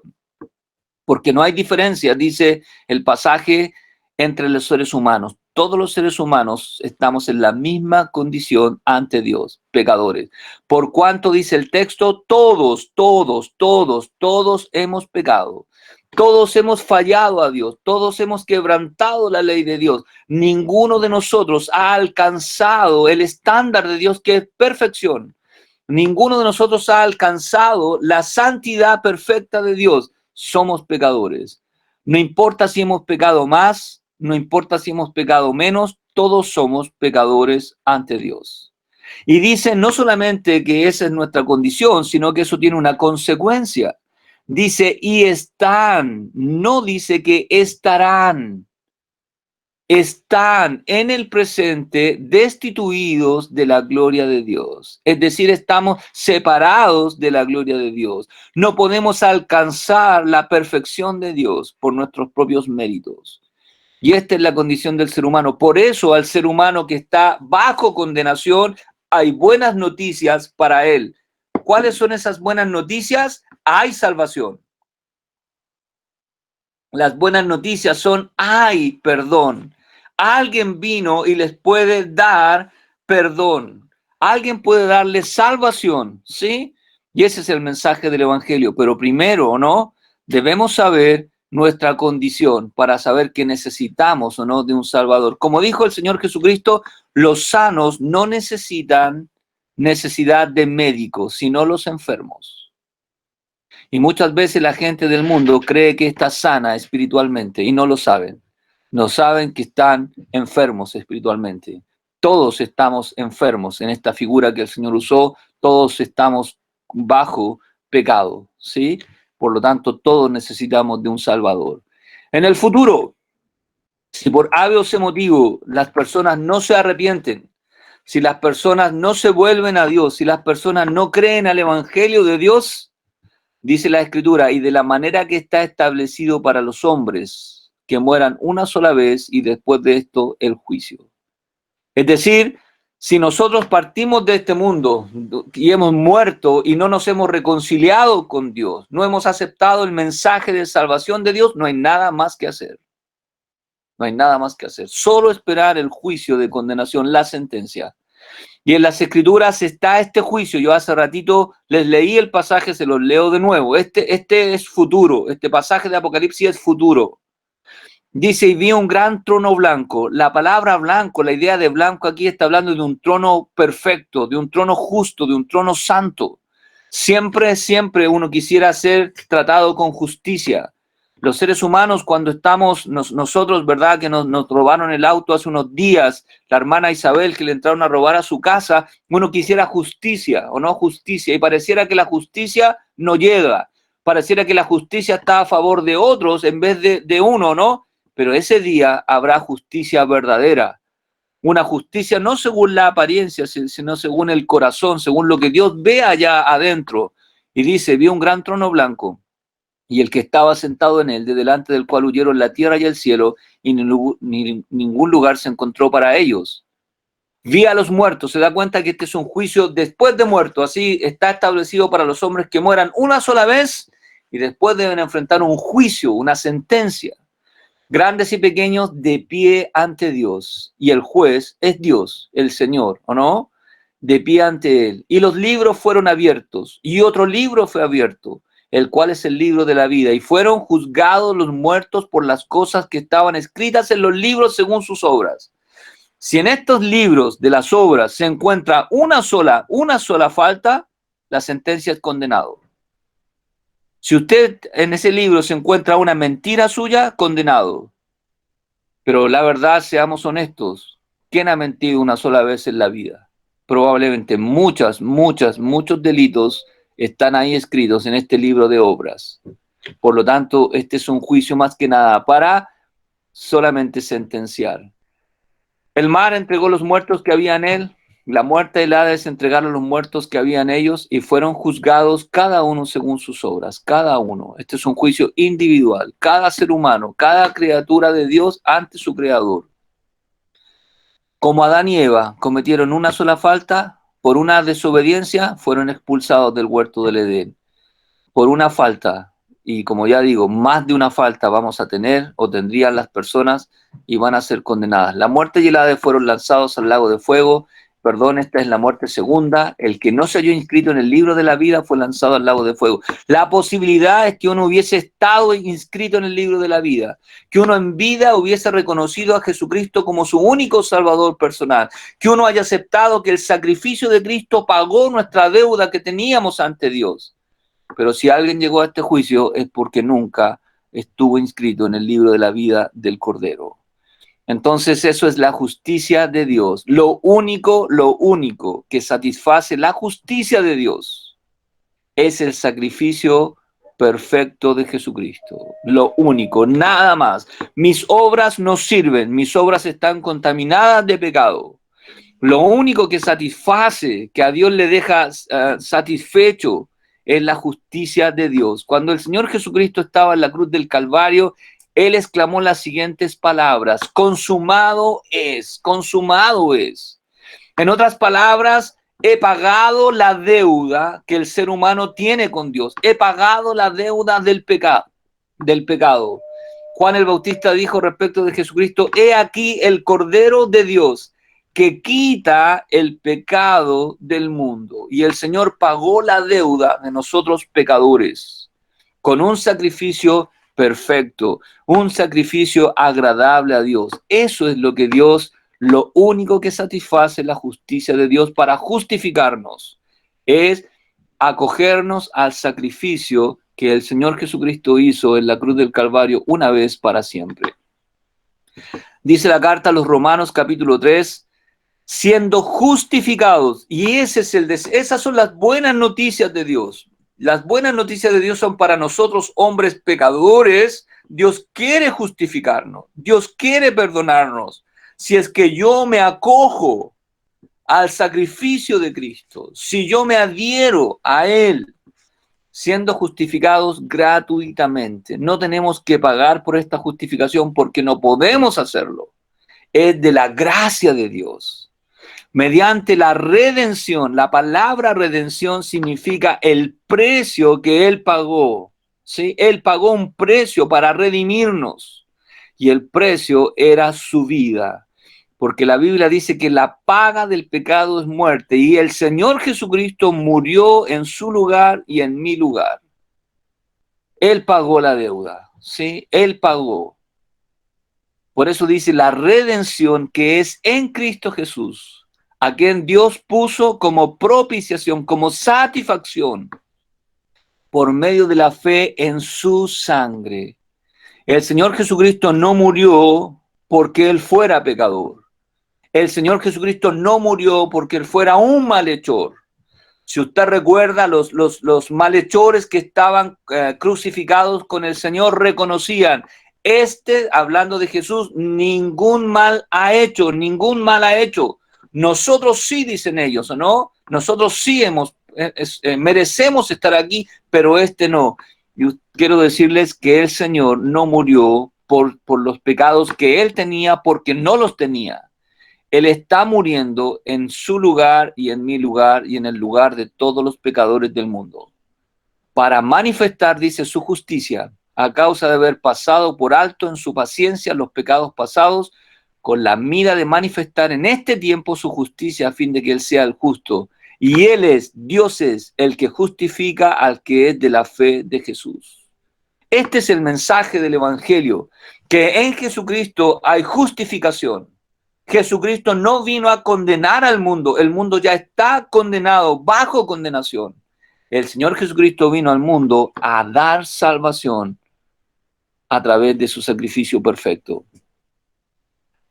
Porque no hay diferencia, dice el pasaje, entre los seres humanos. Todos los seres humanos estamos en la misma condición ante Dios, pecadores. Por cuanto dice el texto, todos hemos pecado. Todos hemos fallado a Dios, todos hemos quebrantado la ley de Dios. Ninguno de nosotros ha alcanzado el estándar de Dios, que es perfección. Ninguno de nosotros ha alcanzado la santidad perfecta de Dios. Somos pecadores. No importa si hemos pecado más, no importa si hemos pecado menos, todos somos pecadores ante Dios. Y dice no solamente que esa es nuestra condición, sino que eso tiene una consecuencia. Dice, y están, no dice que estarán. Están en el presente destituidos de la gloria de Dios. Es decir, estamos separados de la gloria de Dios. No podemos alcanzar la perfección de Dios por nuestros propios méritos. Y esta es la condición del ser humano. Por eso al ser humano que está bajo condenación, hay buenas noticias para él. ¿Cuáles son esas buenas noticias? Hay salvación. Las buenas noticias son, hay perdón. Alguien vino y les puede dar perdón. Alguien puede darles salvación, ¿sí? Y ese es el mensaje del Evangelio. Pero primero, ¿no? Debemos saber nuestra condición para saber que necesitamos o no de un Salvador. Como dijo el Señor Jesucristo, los sanos no necesitan necesidad de médicos, sino los enfermos. Y muchas veces la gente del mundo cree que está sana espiritualmente y no lo saben. No saben que están enfermos espiritualmente. Todos estamos enfermos en esta figura que el Señor usó. Todos estamos bajo pecado, ¿sí? Por lo tanto, todos necesitamos de un Salvador. En el futuro, si por algo ese motivo las personas no se arrepienten, si las personas no se vuelven a Dios, si las personas no creen al Evangelio de Dios, dice la Escritura, y de la manera que está establecido para los hombres, que mueran una sola vez y después de esto el juicio. Es decir, si nosotros partimos de este mundo y hemos muerto y no nos hemos reconciliado con Dios, no hemos aceptado el mensaje de salvación de Dios, no hay nada más que hacer. No hay nada más que hacer. Solo esperar el juicio de condenación, la sentencia. Y en las Escrituras está este juicio. Yo hace ratito les leí el pasaje, se los leo de nuevo. Este es futuro, este pasaje de Apocalipsis es futuro. Dice, y vi un gran trono blanco. La palabra blanco, la idea de blanco aquí está hablando de un trono perfecto, de un trono justo, de un trono santo. Siempre, siempre uno quisiera ser tratado con justicia. Los seres humanos, cuando estamos nosotros, ¿verdad? Que nos robaron el auto hace unos días, la hermana Isabel que le entraron a robar a su casa, uno quisiera justicia o no justicia, y pareciera que la justicia no llega, pareciera que la justicia está a favor de otros en vez de uno, ¿no? Pero ese día habrá justicia verdadera, una justicia no según la apariencia, sino según el corazón, según lo que Dios ve allá adentro. Y dice, vi un gran trono blanco y el que estaba sentado en él, de delante del cual huyeron la tierra y el cielo, y ningún lugar se encontró para ellos. Vi a los muertos, se da cuenta que este es un juicio después de muerto, así está establecido para los hombres que mueran una sola vez y después deben enfrentar un juicio, una sentencia. Grandes y pequeños de pie ante Dios, y el juez es Dios, el Señor, ¿o no? De pie ante él. Y los libros fueron abiertos, y otro libro fue abierto, el cual es el libro de la vida, y fueron juzgados los muertos por las cosas que estaban escritas en los libros según sus obras. Si en estos libros de las obras se encuentra una sola falta, la sentencia es condenado. Si usted en ese libro se encuentra una mentira suya, condenado. Pero la verdad, seamos honestos, ¿quién ha mentido una sola vez en la vida? Probablemente muchos delitos están ahí escritos en este libro de obras. Por lo tanto, este es un juicio más que nada para solamente sentenciar. El mar entregó los muertos que había en él, la muerte y el Hades entregaron los muertos que había en ellos y fueron juzgados cada uno según sus obras, cada uno. Este es un juicio individual, cada ser humano, cada criatura de Dios ante su creador. Como Adán y Eva cometieron una sola falta, por una desobediencia fueron expulsados del huerto del Edén. Por una falta, y como ya digo, más de una falta vamos a tener o tendrían las personas y van a ser condenadas. La muerte y el Hades fueron lanzados al lago de fuego. Perdón, esta es la muerte segunda. El que no se halló inscrito en el libro de la vida fue lanzado al lago de fuego. La posibilidad es que uno hubiese estado inscrito en el libro de la vida, que uno en vida hubiese reconocido a Jesucristo como su único Salvador personal, que uno haya aceptado que el sacrificio de Cristo pagó nuestra deuda que teníamos ante Dios. Pero si alguien llegó a este juicio es porque nunca estuvo inscrito en el libro de la vida del Cordero. Entonces eso es la justicia de Dios. Lo único que satisface la justicia de Dios es el sacrificio perfecto de Jesucristo. Lo único, nada más. Mis obras no sirven, mis obras están contaminadas de pecado. Lo único que satisface, que a Dios le deja satisfecho, es la justicia de Dios. Cuando el Señor Jesucristo estaba en la cruz del Calvario, Él exclamó las siguientes palabras: consumado es, consumado es. En otras palabras, he pagado la deuda que el ser humano tiene con Dios. He pagado la deuda del pecado. Juan el Bautista dijo respecto de Jesucristo: he aquí el Cordero de Dios que quita el pecado del mundo. Y el Señor pagó la deuda de nosotros pecadores con un sacrificio perfecto, un sacrificio agradable a Dios. Eso es lo que Dios, lo único que satisface la justicia de Dios para justificarnos, es acogernos al sacrificio que el Señor Jesucristo hizo en la cruz del Calvario una vez para siempre. Dice la carta a los Romanos capítulo 3, siendo justificados, y esas son las buenas noticias de Dios. Las buenas noticias de Dios son para nosotros, hombres pecadores. Dios quiere justificarnos, Dios quiere perdonarnos. Si es que yo me acojo al sacrificio de Cristo, si yo me adhiero a Él, siendo justificados gratuitamente. No tenemos que pagar por esta justificación porque no podemos hacerlo. Es de la gracia de Dios. Mediante la redención, la palabra redención significa el precio que Él pagó. ¿Sí? Él pagó un precio para redimirnos y el precio era su vida. porque la Biblia dice que la paga del pecado es muerte, y el Señor Jesucristo murió en su lugar y en mi lugar. Él pagó la deuda, ¿sí? Él pagó. Por eso dice la redención que es en Cristo Jesús, a quien Dios puso como propiciación, como satisfacción, por medio de la fe en su sangre. El Señor Jesucristo no murió porque Él fuera pecador. El Señor Jesucristo no murió porque Él fuera un malhechor. Si usted recuerda, los malhechores que estaban crucificados con el Señor reconocían, hablando de Jesús, ningún mal ha hecho, ningún mal ha hecho. Nosotros sí, dicen ellos, ¿no? Nosotros sí merecemos estar aquí, pero no. Yo quiero decirles que el Señor no murió por los pecados que Él tenía, porque no los tenía. Él está muriendo en su lugar y en mi lugar y en el lugar de todos los pecadores del mundo, para manifestar, dice, su justicia, a causa de haber pasado por alto en su paciencia los pecados pasados, con la mira de manifestar en este tiempo su justicia, a fin de que Él sea el justo. Y Dios es el que justifica al que es de la fe de Jesús. Este es el mensaje del Evangelio, que en Jesucristo hay justificación. Jesucristo no vino a condenar al mundo, el mundo ya está condenado, bajo condenación. El Señor Jesucristo vino al mundo a dar salvación a través de su sacrificio perfecto.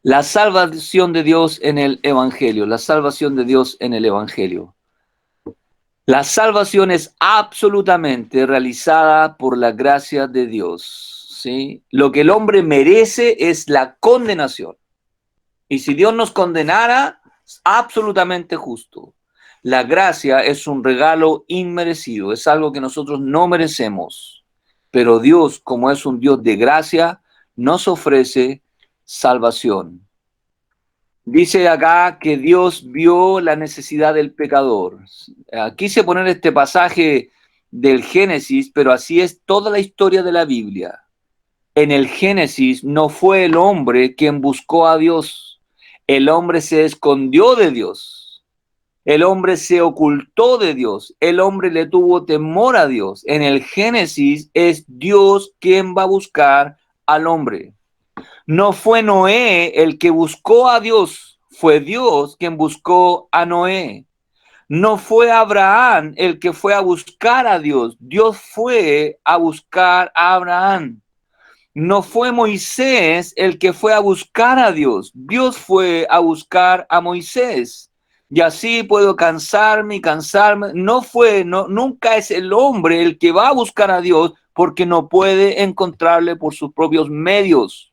La salvación de Dios en el Evangelio, la salvación de Dios en el Evangelio. La salvación es absolutamente realizada por la gracia de Dios, ¿sí? Lo que el hombre merece es la condenación. Y si Dios nos condenara, es absolutamente justo. La gracia es un regalo inmerecido, es algo que nosotros no merecemos. Pero Dios, como es un Dios de gracia, nos ofrece salvación. Dice acá que Dios vio la necesidad del pecador. Quise poner este pasaje del Génesis, pero así es toda la historia de la Biblia. En el Génesis no fue el hombre quien buscó a Dios. El hombre se escondió de Dios. El hombre se ocultó de Dios. El hombre le tuvo temor a Dios. En el Génesis es Dios quien va a buscar al hombre. No fue Noé el que buscó a Dios, fue Dios quien buscó a Noé. No fue Abraham el que fue a buscar a Dios, Dios fue a buscar a Abraham. No fue Moisés el que fue a buscar a Dios, Dios fue a buscar a Moisés. Y así puedo cansarme y cansarme. Nunca es el hombre el que va a buscar a Dios porque no puede encontrarle por sus propios medios.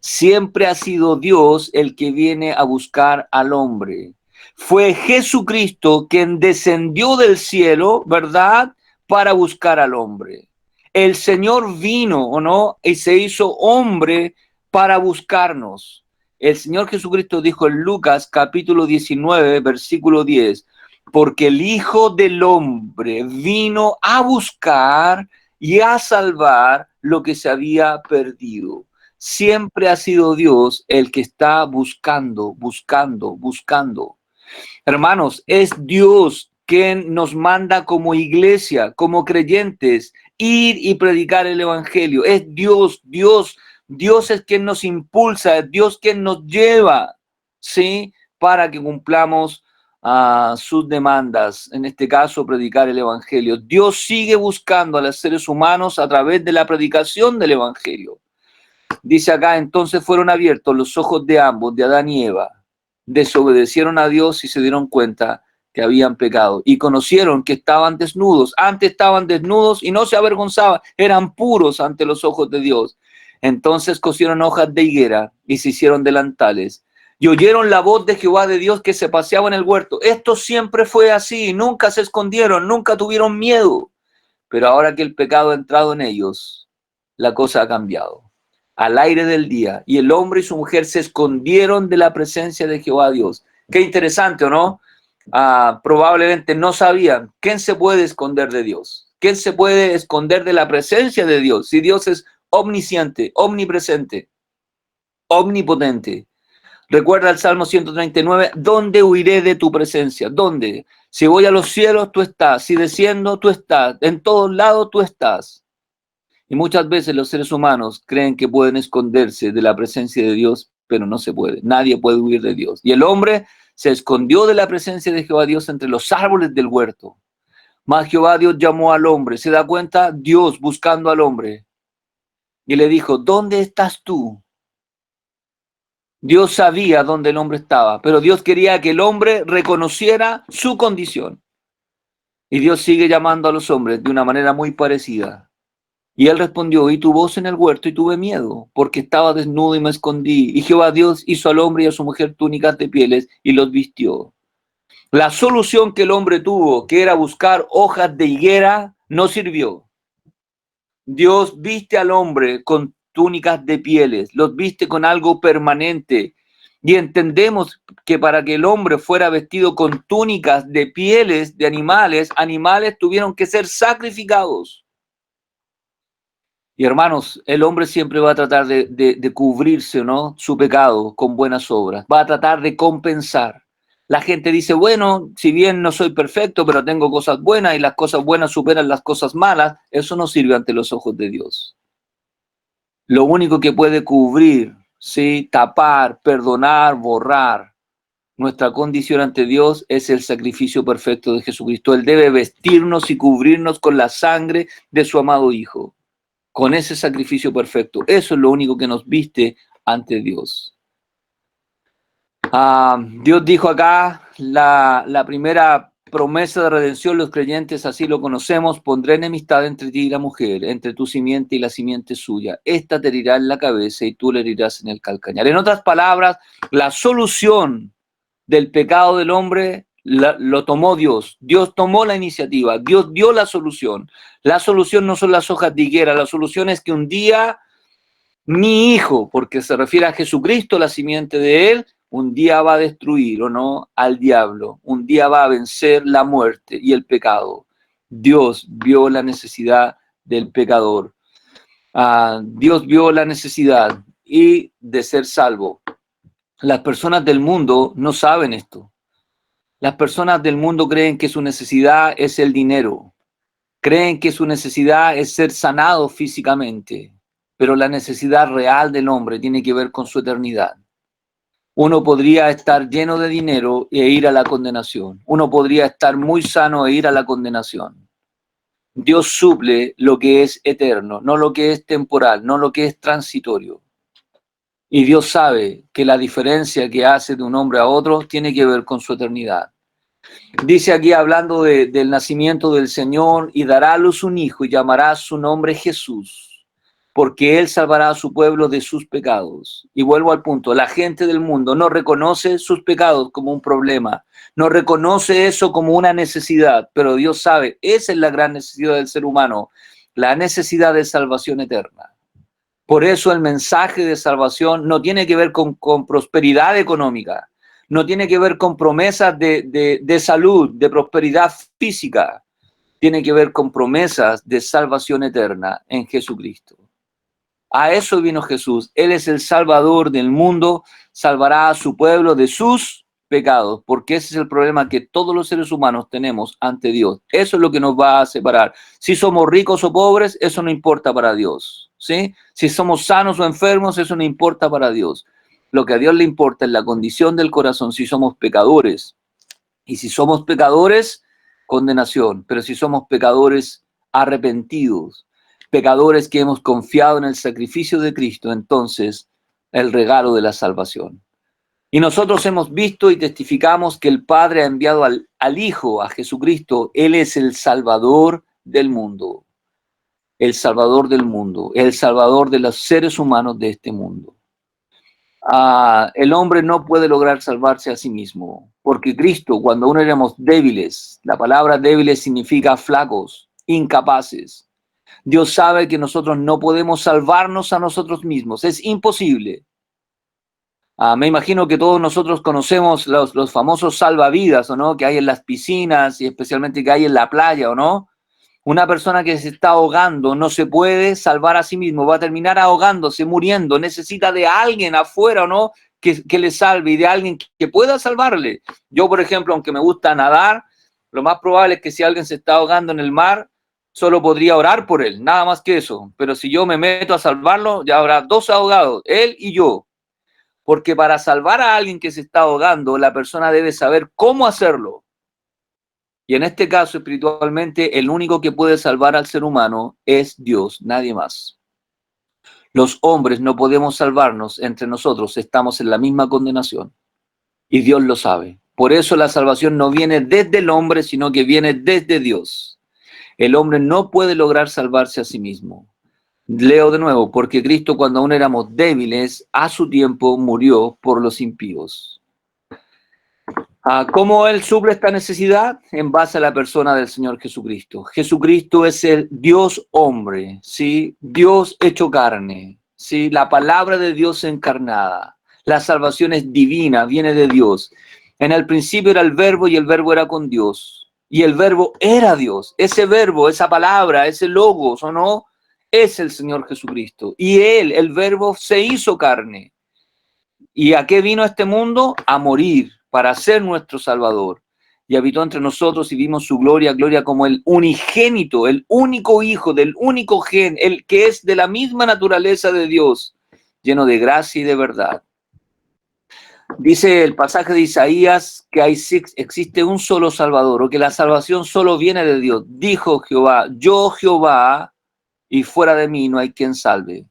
Siempre ha sido Dios el que viene a buscar al hombre. Fue Jesucristo quien descendió del cielo, ¿verdad?, para buscar al hombre. El Señor vino, ¿o no?, y se hizo hombre para buscarnos. El Señor Jesucristo dijo en Lucas capítulo 19, versículo 10, porque el Hijo del Hombre vino a buscar y a salvar lo que se había perdido. Siempre ha sido Dios el que está buscando. Hermanos, es Dios quien nos manda como iglesia, como creyentes, ir y predicar el Evangelio. Es Dios es quien nos impulsa, es Dios quien nos lleva, ¿sí?, para que cumplamos sus demandas, en este caso predicar el Evangelio. Dios sigue buscando a los seres humanos a través de la predicación del Evangelio. Dice acá, entonces fueron abiertos los ojos de ambos, de Adán y Eva. Desobedecieron a Dios y se dieron cuenta que habían pecado. Y conocieron que estaban desnudos. Antes estaban desnudos y no se avergonzaban. Eran puros ante los ojos de Dios. Entonces cosieron hojas de higuera y se hicieron delantales. Y oyeron la voz de Jehová de Dios que se paseaba en el huerto. Esto siempre fue así. Nunca se escondieron, nunca tuvieron miedo. Pero ahora que el pecado ha entrado en ellos, la cosa ha cambiado. Al aire del día, y el hombre y su mujer se escondieron de la presencia de Jehová Dios. Qué interesante, ¿o no? Probablemente no sabían. ¿Quién se puede esconder de Dios? ¿Quién se puede esconder de la presencia de Dios? Si Dios es omnisciente, omnipresente, omnipotente. Recuerda el Salmo 139, ¿dónde huiré de tu presencia? ¿Dónde? Si voy a los cielos, tú estás. Si desciendo, tú estás. En todos lados, tú estás. Y muchas veces los seres humanos creen que pueden esconderse de la presencia de Dios, pero no se puede. Nadie puede huir de Dios. Y el hombre se escondió de la presencia de Jehová Dios entre los árboles del huerto. Mas Jehová Dios llamó al hombre. ¿Se da cuenta? Dios buscando al hombre. Y le dijo, ¿dónde estás tú? Dios sabía dónde el hombre estaba, pero Dios quería que el hombre reconociera su condición. Y Dios sigue llamando a los hombres de una manera muy parecida. Y él respondió, oí tu voz en el huerto y tuve miedo, porque estaba desnudo y me escondí. Y Jehová Dios hizo al hombre y a su mujer túnicas de pieles y los vistió. La solución que el hombre tuvo, que era buscar hojas de higuera, no sirvió. Dios viste al hombre con túnicas de pieles, los viste con algo permanente. Y entendemos que para que el hombre fuera vestido con túnicas de pieles de animales, animales tuvieron que ser sacrificados. Y hermanos, el hombre siempre va a tratar de cubrirse, ¿no?, su pecado con buenas obras. Va a tratar de compensar. La gente dice, bueno, si bien no soy perfecto, pero tengo cosas buenas y las cosas buenas superan las cosas malas, eso no sirve ante los ojos de Dios. Lo único que puede cubrir, ¿sí?, tapar, perdonar, borrar nuestra condición ante Dios es el sacrificio perfecto de Jesucristo. Él debe vestirnos y cubrirnos con la sangre de su amado Hijo. Con ese sacrificio perfecto. Eso es lo único que nos viste ante Dios. Dios dijo acá, la primera promesa de redención, los creyentes así lo conocemos, pondré enemistad entre ti y la mujer, entre tu simiente y la simiente suya. Esta te herirá en la cabeza y tú le herirás en el calcañar. En otras palabras, la solución del pecado del hombre lo tomó Dios. Dios tomó la iniciativa. Dios dio la solución. La solución no son las hojas de higuera. La solución es que un día mi hijo, porque se refiere a Jesucristo, la simiente de él, un día va a destruir, ¿o no?, al diablo. Un día va a vencer la muerte y el pecado. Dios vio la necesidad del pecador. Dios vio la necesidad y de ser salvo. Las personas del mundo no saben esto. Las personas del mundo creen que su necesidad es el dinero. Creen que su necesidad es ser sanado físicamente. Pero la necesidad real del hombre tiene que ver con su eternidad. Uno podría estar lleno de dinero e ir a la condenación. Uno podría estar muy sano e ir a la condenación. Dios suple lo que es eterno, no lo que es temporal, no lo que es transitorio. Y Dios sabe que la diferencia que hace de un hombre a otro tiene que ver con su eternidad. Dice aquí hablando del nacimiento del Señor, y dará a luz un hijo y llamará su nombre Jesús, porque él salvará a su pueblo de sus pecados. Y vuelvo al punto, la gente del mundo no reconoce sus pecados como un problema, no reconoce eso como una necesidad, pero Dios sabe, esa es la gran necesidad del ser humano, la necesidad de salvación eterna. Por eso el mensaje de salvación no tiene que ver con prosperidad económica, no tiene que ver con promesas de salud, de prosperidad física, tiene que ver con promesas de salvación eterna en Jesucristo. A eso vino Jesús. Él es el Salvador del mundo, salvará a su pueblo de sus pecados, porque ese es el problema que todos los seres humanos tenemos ante Dios. Eso es lo que nos va a separar. Si somos ricos o pobres, eso no importa para Dios, ¿sí? Si somos sanos o enfermos, eso no importa para Dios. Lo que a Dios le importa es la condición del corazón, si somos pecadores. Y si somos pecadores, condenación. Pero si somos pecadores arrepentidos, pecadores que hemos confiado en el sacrificio de Cristo, entonces el regalo de la salvación. Y nosotros hemos visto y testificamos que el Padre ha enviado al Hijo, a Jesucristo. Él es el Salvador del mundo. El Salvador del mundo. El Salvador de los seres humanos de este mundo. El hombre no puede lograr salvarse a sí mismo. Porque Cristo, cuando aún éramos débiles, la palabra débiles significa flacos, incapaces. Dios sabe que nosotros no podemos salvarnos a nosotros mismos. Es imposible. Me imagino que todos nosotros conocemos los famosos salvavidas, ¿o no?, que hay en las piscinas y especialmente que hay en la playa, ¿o no? Una persona que se está ahogando no se puede salvar a sí mismo, va a terminar ahogándose, muriendo, necesita de alguien afuera, ¿o no?, que le salve y de alguien que pueda salvarle. Yo, por ejemplo, aunque me gusta nadar, lo más probable es que si alguien se está ahogando en el mar, solo podría orar por él, nada más que eso. Pero si yo me meto a salvarlo, ya habrá dos ahogados, él y yo. Porque para salvar a alguien que se está ahogando, la persona debe saber cómo hacerlo. Y en este caso, espiritualmente, el único que puede salvar al ser humano es Dios, nadie más. Los hombres no podemos salvarnos entre nosotros, estamos en la misma condenación. Y Dios lo sabe. Por eso la salvación no viene desde el hombre, sino que viene desde Dios. El hombre no puede lograr salvarse a sí mismo. Leo de nuevo, porque Cristo cuando aún éramos débiles, a su tiempo murió por los impíos. ¿Cómo Él suple esta necesidad? En base a la persona del Señor Jesucristo. Jesucristo es el Dios hombre, ¿sí? Dios hecho carne, ¿sí? La palabra de Dios encarnada. La salvación es divina, viene de Dios. En el principio era el verbo y el verbo era con Dios. Y el verbo era Dios. Ese verbo, esa palabra, ese logos, ¿o no? Es el Señor Jesucristo. Y Él, el verbo, se hizo carne. ¿Y a qué vino a este mundo? A morir, para ser nuestro Salvador. Y habitó entre nosotros y vimos su gloria, gloria como el unigénito, el único hijo del único gen, el que es de la misma naturaleza de Dios, lleno de gracia y de verdad. Dice el pasaje de Isaías que existe un solo Salvador, o que la salvación solo viene de Dios. Dijo Jehová, yo Jehová, y fuera de mí no hay quien salve.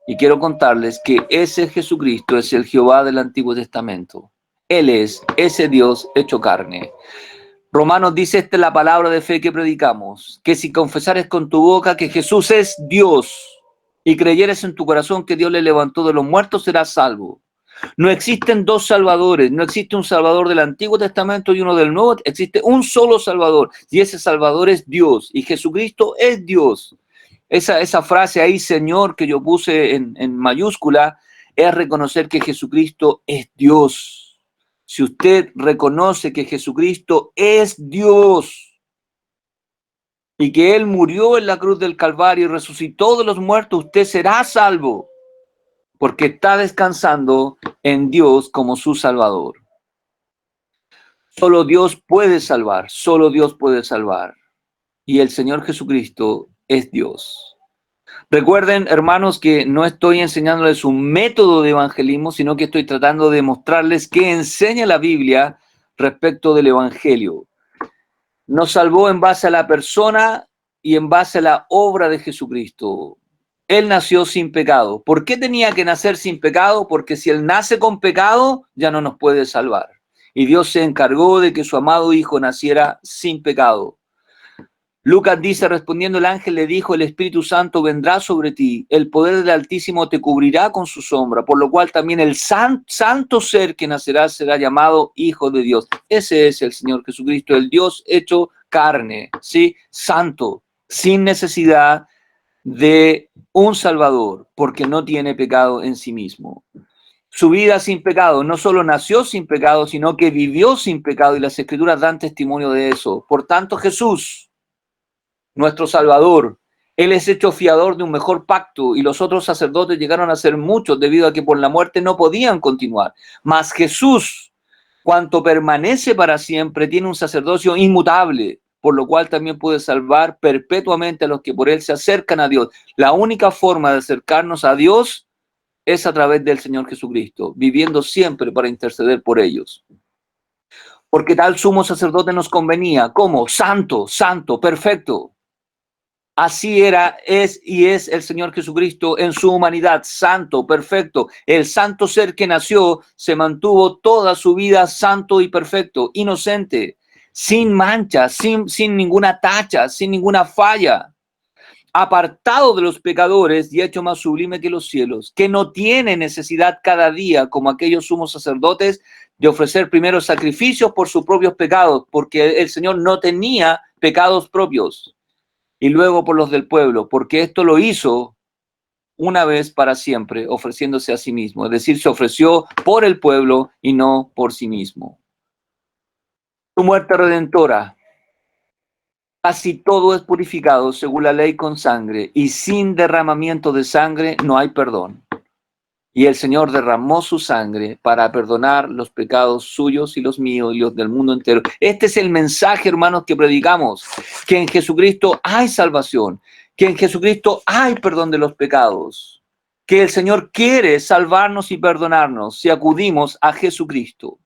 Y quiero contarles que ese Jesucristo es el Jehová del Antiguo Testamento. Él es ese Dios hecho carne. Romanos dice, esta es la palabra de fe que predicamos, que si confesares con tu boca que Jesús es Dios y creyeres en tu corazón que Dios le levantó de los muertos, serás salvo. No existen dos salvadores, no existe un salvador del Antiguo Testamento y uno del Nuevo, existe un solo salvador y ese salvador es Dios y Jesucristo es Dios. Esa frase ahí, Señor, que yo puse en mayúscula, es reconocer que Jesucristo es Dios. Si usted reconoce que Jesucristo es Dios y que Él murió en la cruz del Calvario y resucitó de los muertos, usted será salvo, porque está descansando en Dios como su Salvador. Solo Dios puede salvar, solo Dios puede salvar. Y el Señor Jesucristo es Dios. Recuerden, hermanos, que no estoy enseñándoles un método de evangelismo, sino que estoy tratando de mostrarles qué enseña la Biblia respecto del evangelio. Nos salvó en base a la persona y en base a la obra de Jesucristo. Él nació sin pecado. ¿Por qué tenía que nacer sin pecado? Porque si Él nace con pecado, ya no nos puede salvar. Y Dios se encargó de que su amado Hijo naciera sin pecado. Lucas dice, respondiendo el ángel le dijo, el Espíritu Santo vendrá sobre ti, el poder del Altísimo te cubrirá con su sombra, por lo cual también el santo ser que nacerá será llamado Hijo de Dios. Ese es el Señor Jesucristo, el Dios hecho carne, ¿sí? Santo, sin necesidad de un Salvador, porque no tiene pecado en sí mismo. Su vida sin pecado, no solo nació sin pecado, sino que vivió sin pecado, y las Escrituras dan testimonio de eso. Por tanto, Jesús, nuestro Salvador, Él es hecho fiador de un mejor pacto y los otros sacerdotes llegaron a ser muchos debido a que por la muerte no podían continuar. Mas Jesús, cuanto permanece para siempre, tiene un sacerdocio inmutable, por lo cual también puede salvar perpetuamente a los que por Él se acercan a Dios. La única forma de acercarnos a Dios es a través del Señor Jesucristo, viviendo siempre para interceder por ellos. Porque tal sumo sacerdote nos convenía, ¿cómo? Santo, santo, perfecto. Así era, es y es el Señor Jesucristo en su humanidad, santo, perfecto. El santo ser que nació se mantuvo toda su vida santo y perfecto, inocente, sin mancha, sin ninguna tacha, sin ninguna falla, apartado de los pecadores y hecho más sublime que los cielos, que no tiene necesidad cada día, como aquellos sumos sacerdotes, de ofrecer primero sacrificios por sus propios pecados, porque el Señor no tenía pecados propios, y luego por los del pueblo, porque esto lo hizo una vez para siempre, ofreciéndose a sí mismo. Es decir, se ofreció por el pueblo y no por sí mismo. Su muerte redentora. Casi todo es purificado según la ley con sangre, y sin derramamiento de sangre no hay perdón. Y el Señor derramó su sangre para perdonar los pecados suyos y los míos y los del mundo entero. Este es el mensaje, hermanos, que predicamos, que en Jesucristo hay salvación, que en Jesucristo hay perdón de los pecados, que el Señor quiere salvarnos y perdonarnos si acudimos a Jesucristo.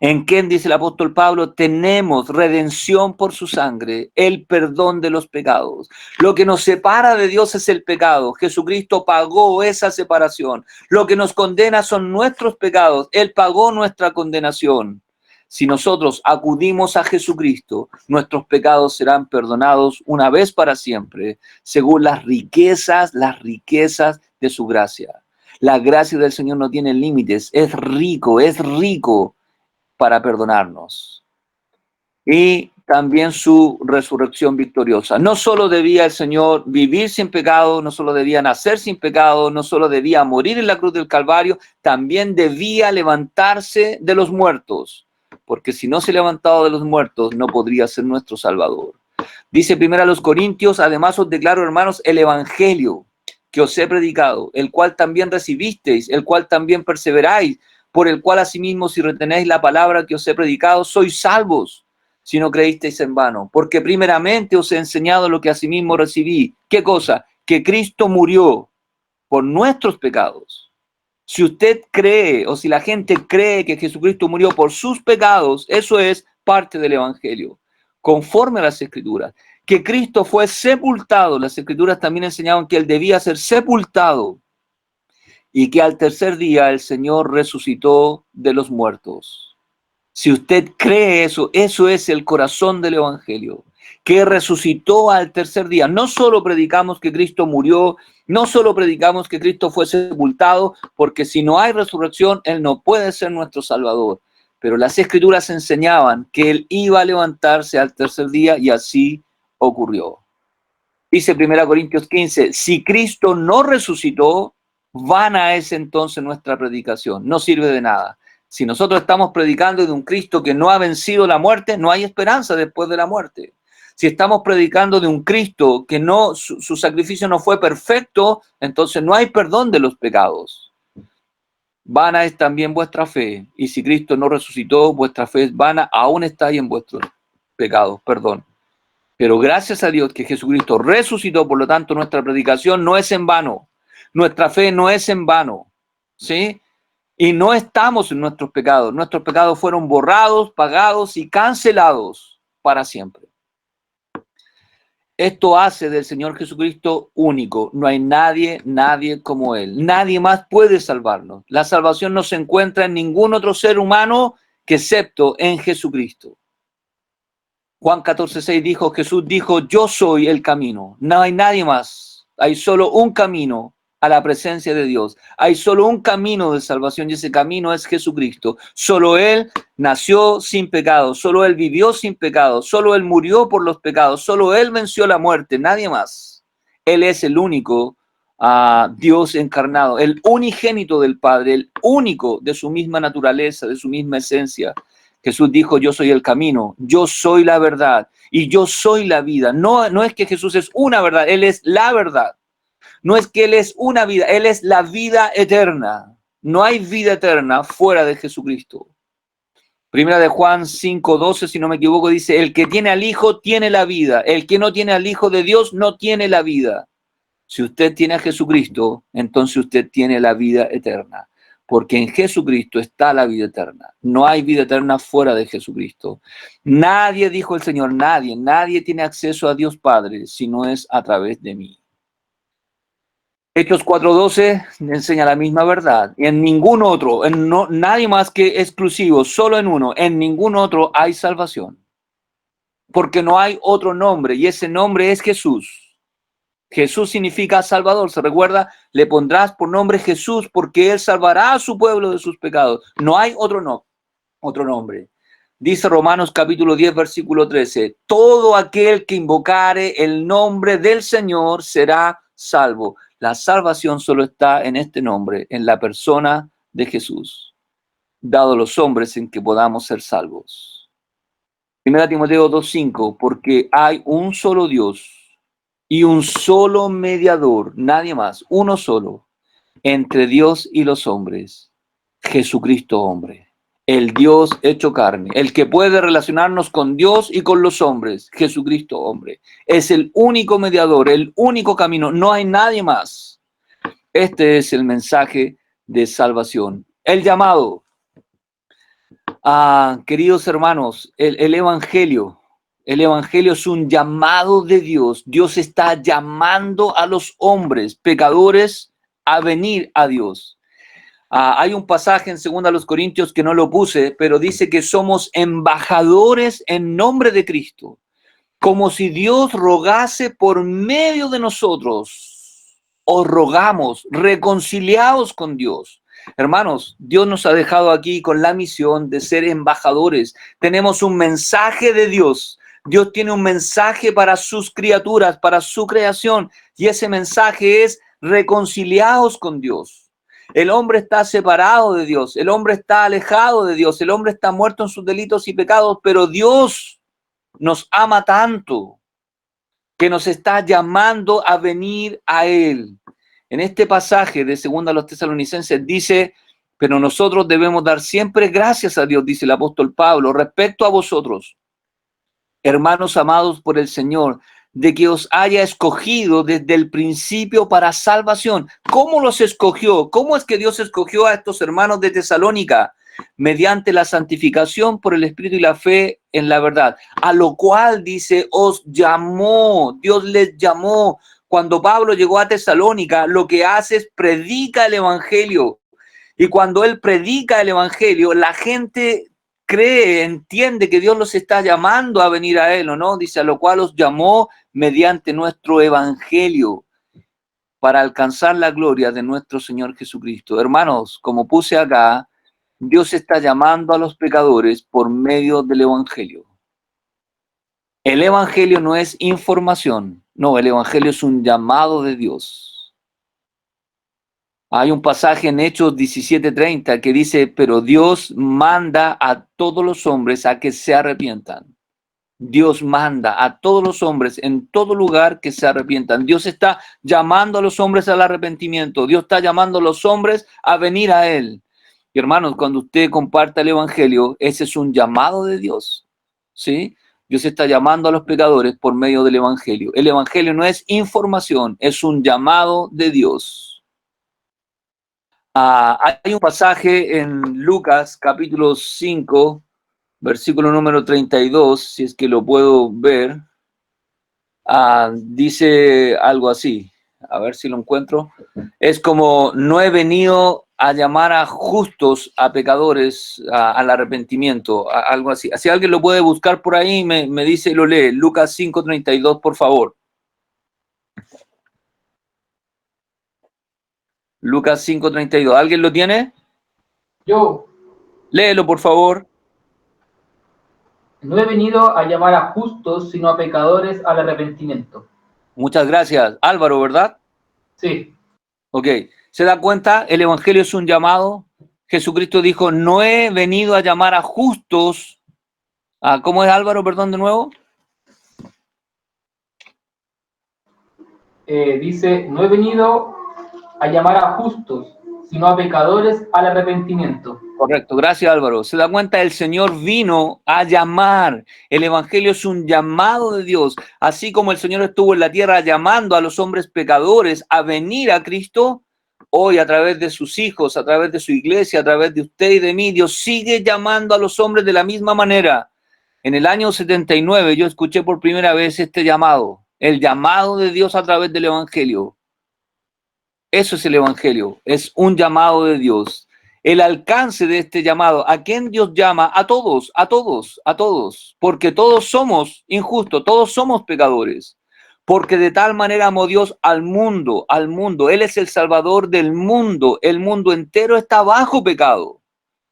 En quien, dice el apóstol Pablo, tenemos redención por su sangre, el perdón de los pecados. Lo que nos separa de Dios es el pecado. Jesucristo pagó esa separación. Lo que nos condena son nuestros pecados. Él pagó nuestra condenación. Si nosotros acudimos a Jesucristo, nuestros pecados serán perdonados una vez para siempre, según las riquezas de su gracia. La gracia del Señor no tiene límites, es rico para perdonarnos. Y también su resurrección victoriosa. No solo debía el Señor vivir sin pecado, no solo debía nacer sin pecado, no solo debía morir en la cruz del Calvario, también debía levantarse de los muertos, porque si no se levantaba de los muertos, no podría ser nuestro Salvador. Dice primero a los Corintios, además os declaro, hermanos, el evangelio que os he predicado, el cual también recibisteis, el cual también perseveráis, por el cual asimismo si retenéis la palabra que os he predicado, sois salvos, si no creísteis en vano. Porque primeramente os he enseñado lo que asimismo recibí. ¿Qué cosa? Que Cristo murió por nuestros pecados. Si usted cree, o si la gente cree que Jesucristo murió por sus pecados, eso es parte del Evangelio, conforme a las Escrituras. Que Cristo fue sepultado, las Escrituras también enseñaban que Él debía ser sepultado, y que al tercer día el Señor resucitó de los muertos. Si usted cree eso, eso es el corazón del Evangelio, que resucitó al tercer día. No solo predicamos que Cristo murió, no solo predicamos que Cristo fue sepultado, porque si no hay resurrección, Él no puede ser nuestro Salvador. Pero las Escrituras enseñaban que Él iba a levantarse al tercer día y así ocurrió. Dice 1 Corintios 15, si Cristo no resucitó, vana es entonces nuestra predicación, no sirve de nada. Si nosotros estamos predicando de un Cristo que no ha vencido la muerte, no hay esperanza después de la muerte. Si estamos predicando de un Cristo que no, su sacrificio no fue perfecto, entonces no hay perdón de los pecados. Vana es también vuestra fe, y si Cristo no resucitó, vuestra fe es vana, aún estáis en vuestros pecados, perdón. Pero gracias a Dios que Jesucristo resucitó, por lo tanto nuestra predicación no es en vano, nuestra fe no es en vano, ¿sí? Y no estamos en nuestros pecados fueron borrados, pagados y cancelados para siempre. Esto hace del Señor Jesucristo único, no hay nadie como Él, nadie más puede salvarnos. La salvación no se encuentra en ningún otro ser humano que excepto en Jesucristo. Juan 14:6 dijo, Jesús dijo, yo soy el camino, no hay nadie más, hay solo un camino a la presencia de Dios, hay solo un camino de salvación y ese camino es Jesucristo. Solo Él nació sin pecado, solo Él vivió sin pecado, solo Él murió por los pecados, solo Él venció la muerte, nadie más. Él es el único Dios encarnado, el unigénito del Padre, el único de su misma naturaleza, de su misma esencia. Jesús dijo, yo soy el camino, yo soy la verdad y yo soy la vida. No es que Jesús es una verdad, Él es la verdad. No es que Él es una vida, Él es la vida eterna. No hay vida eterna fuera de Jesucristo. Primera de Juan 5:12, si no me equivoco, dice, el que tiene al Hijo tiene la vida. El que no tiene al Hijo de Dios no tiene la vida. Si usted tiene a Jesucristo, entonces usted tiene la vida eterna. Porque en Jesucristo está la vida eterna. No hay vida eterna fuera de Jesucristo. Nadie, dijo el Señor, nadie tiene acceso a Dios Padre si no es a través de mí. Hechos 4:12 enseña la misma verdad. Y en ningún otro, nadie más que exclusivo, solo en uno, en ningún otro hay salvación. Porque no hay otro nombre y ese nombre es Jesús. Jesús significa Salvador, se recuerda, le pondrás por nombre Jesús porque Él salvará a su pueblo de sus pecados. No hay otro nombre. Dice Romanos capítulo 10, versículo 13, todo aquel que invocare el nombre del Señor será salvo. La salvación solo está en este nombre, en la persona de Jesús, dado los hombres en que podamos ser salvos. 1 Timoteo 2:5, porque hay un solo Dios y un solo mediador, nadie más, uno solo, entre Dios y los hombres, Jesucristo hombre, el Dios hecho carne, el que puede relacionarnos con Dios y con los hombres, Jesucristo hombre. Es el único mediador, el único camino, no hay nadie más. Este es el mensaje de salvación. El llamado, queridos hermanos, el Evangelio es un llamado de Dios. Dios está llamando a los hombres pecadores a venir a Dios. Hay un pasaje en 2 Corintios que no lo puse, pero dice que somos embajadores en nombre de Cristo, como si Dios rogase por medio de nosotros. Os rogamos, reconciliados con Dios. Hermanos, Dios nos ha dejado aquí con la misión de ser embajadores. Tenemos un mensaje de Dios. Dios tiene un mensaje para sus criaturas, para su creación, y ese mensaje es reconciliados con Dios. El hombre está separado de Dios, el hombre está alejado de Dios, el hombre está muerto en sus delitos y pecados, pero Dios nos ama tanto que nos está llamando a venir a Él. En este pasaje de 2 a los Tesalonicenses dice, pero nosotros debemos dar siempre gracias a Dios, dice el apóstol Pablo, respecto a vosotros, hermanos amados por el Señor, de que os haya escogido desde el principio para salvación. ¿Cómo los escogió? ¿Cómo es que Dios escogió a estos hermanos de Tesalónica? Mediante la santificación por el Espíritu y la fe en la verdad, a lo cual dice, os llamó, Dios les llamó. Cuando Pablo llegó a Tesalónica, lo que hace es predica el Evangelio, y cuando él predica el Evangelio, la gente cree, entiende que Dios los está llamando a venir a él, ¿o no? Dice, a lo cual os llamó mediante nuestro Evangelio, para alcanzar la gloria de nuestro Señor Jesucristo. Hermanos, como puse acá, Dios está llamando a los pecadores por medio del Evangelio. El Evangelio no es información, no, el Evangelio es un llamado de Dios. Hay un pasaje en Hechos 17:30 que dice, pero Dios manda a todos los hombres a que se arrepientan. Dios manda a todos los hombres en todo lugar que se arrepientan. Dios está llamando a los hombres al arrepentimiento. Dios está llamando a los hombres a venir a Él. Y hermanos, cuando usted comparta el Evangelio, ese es un llamado de Dios, ¿sí? Dios está llamando a los pecadores por medio del Evangelio. El Evangelio no es información, es un llamado de Dios. Hay un pasaje en Lucas capítulo 5, versículo número 32, si es que lo puedo ver. Dice algo así, a ver si lo encuentro. Es como, no he venido a llamar a justos, a pecadores, al arrepentimiento, algo así. Si alguien lo puede buscar por ahí, me dice y lo lee. Lucas 5:32, por favor. Lucas 5:32. ¿Alguien lo tiene? Yo. Léelo, por favor. No he venido a llamar a justos, sino a pecadores al arrepentimiento. Muchas gracias. Álvaro, ¿verdad? Sí. Ok. ¿Se da cuenta? El Evangelio es un llamado. Jesucristo dijo, no he venido a llamar a justos. ¿Cómo es, Álvaro? Perdón, de nuevo. Dice, no he venido a llamar a justos, sino a pecadores al arrepentimiento. Correcto, gracias Álvaro. Se da cuenta, el Señor vino a llamar. El Evangelio es un llamado de Dios. Así como el Señor estuvo en la tierra llamando a los hombres pecadores a venir a Cristo, hoy a través de sus hijos, a través de su iglesia, a través de usted y de mí, Dios sigue llamando a los hombres de la misma manera. En el año 79 yo escuché por primera vez este llamado, el llamado de Dios a través del Evangelio. Eso es el Evangelio, es un llamado de Dios. El alcance de este llamado, ¿a quién Dios llama? A todos, a todos, a todos, porque todos somos injustos, todos somos pecadores, porque de tal manera amó Dios al mundo, Él es el Salvador del mundo, el mundo entero está bajo pecado.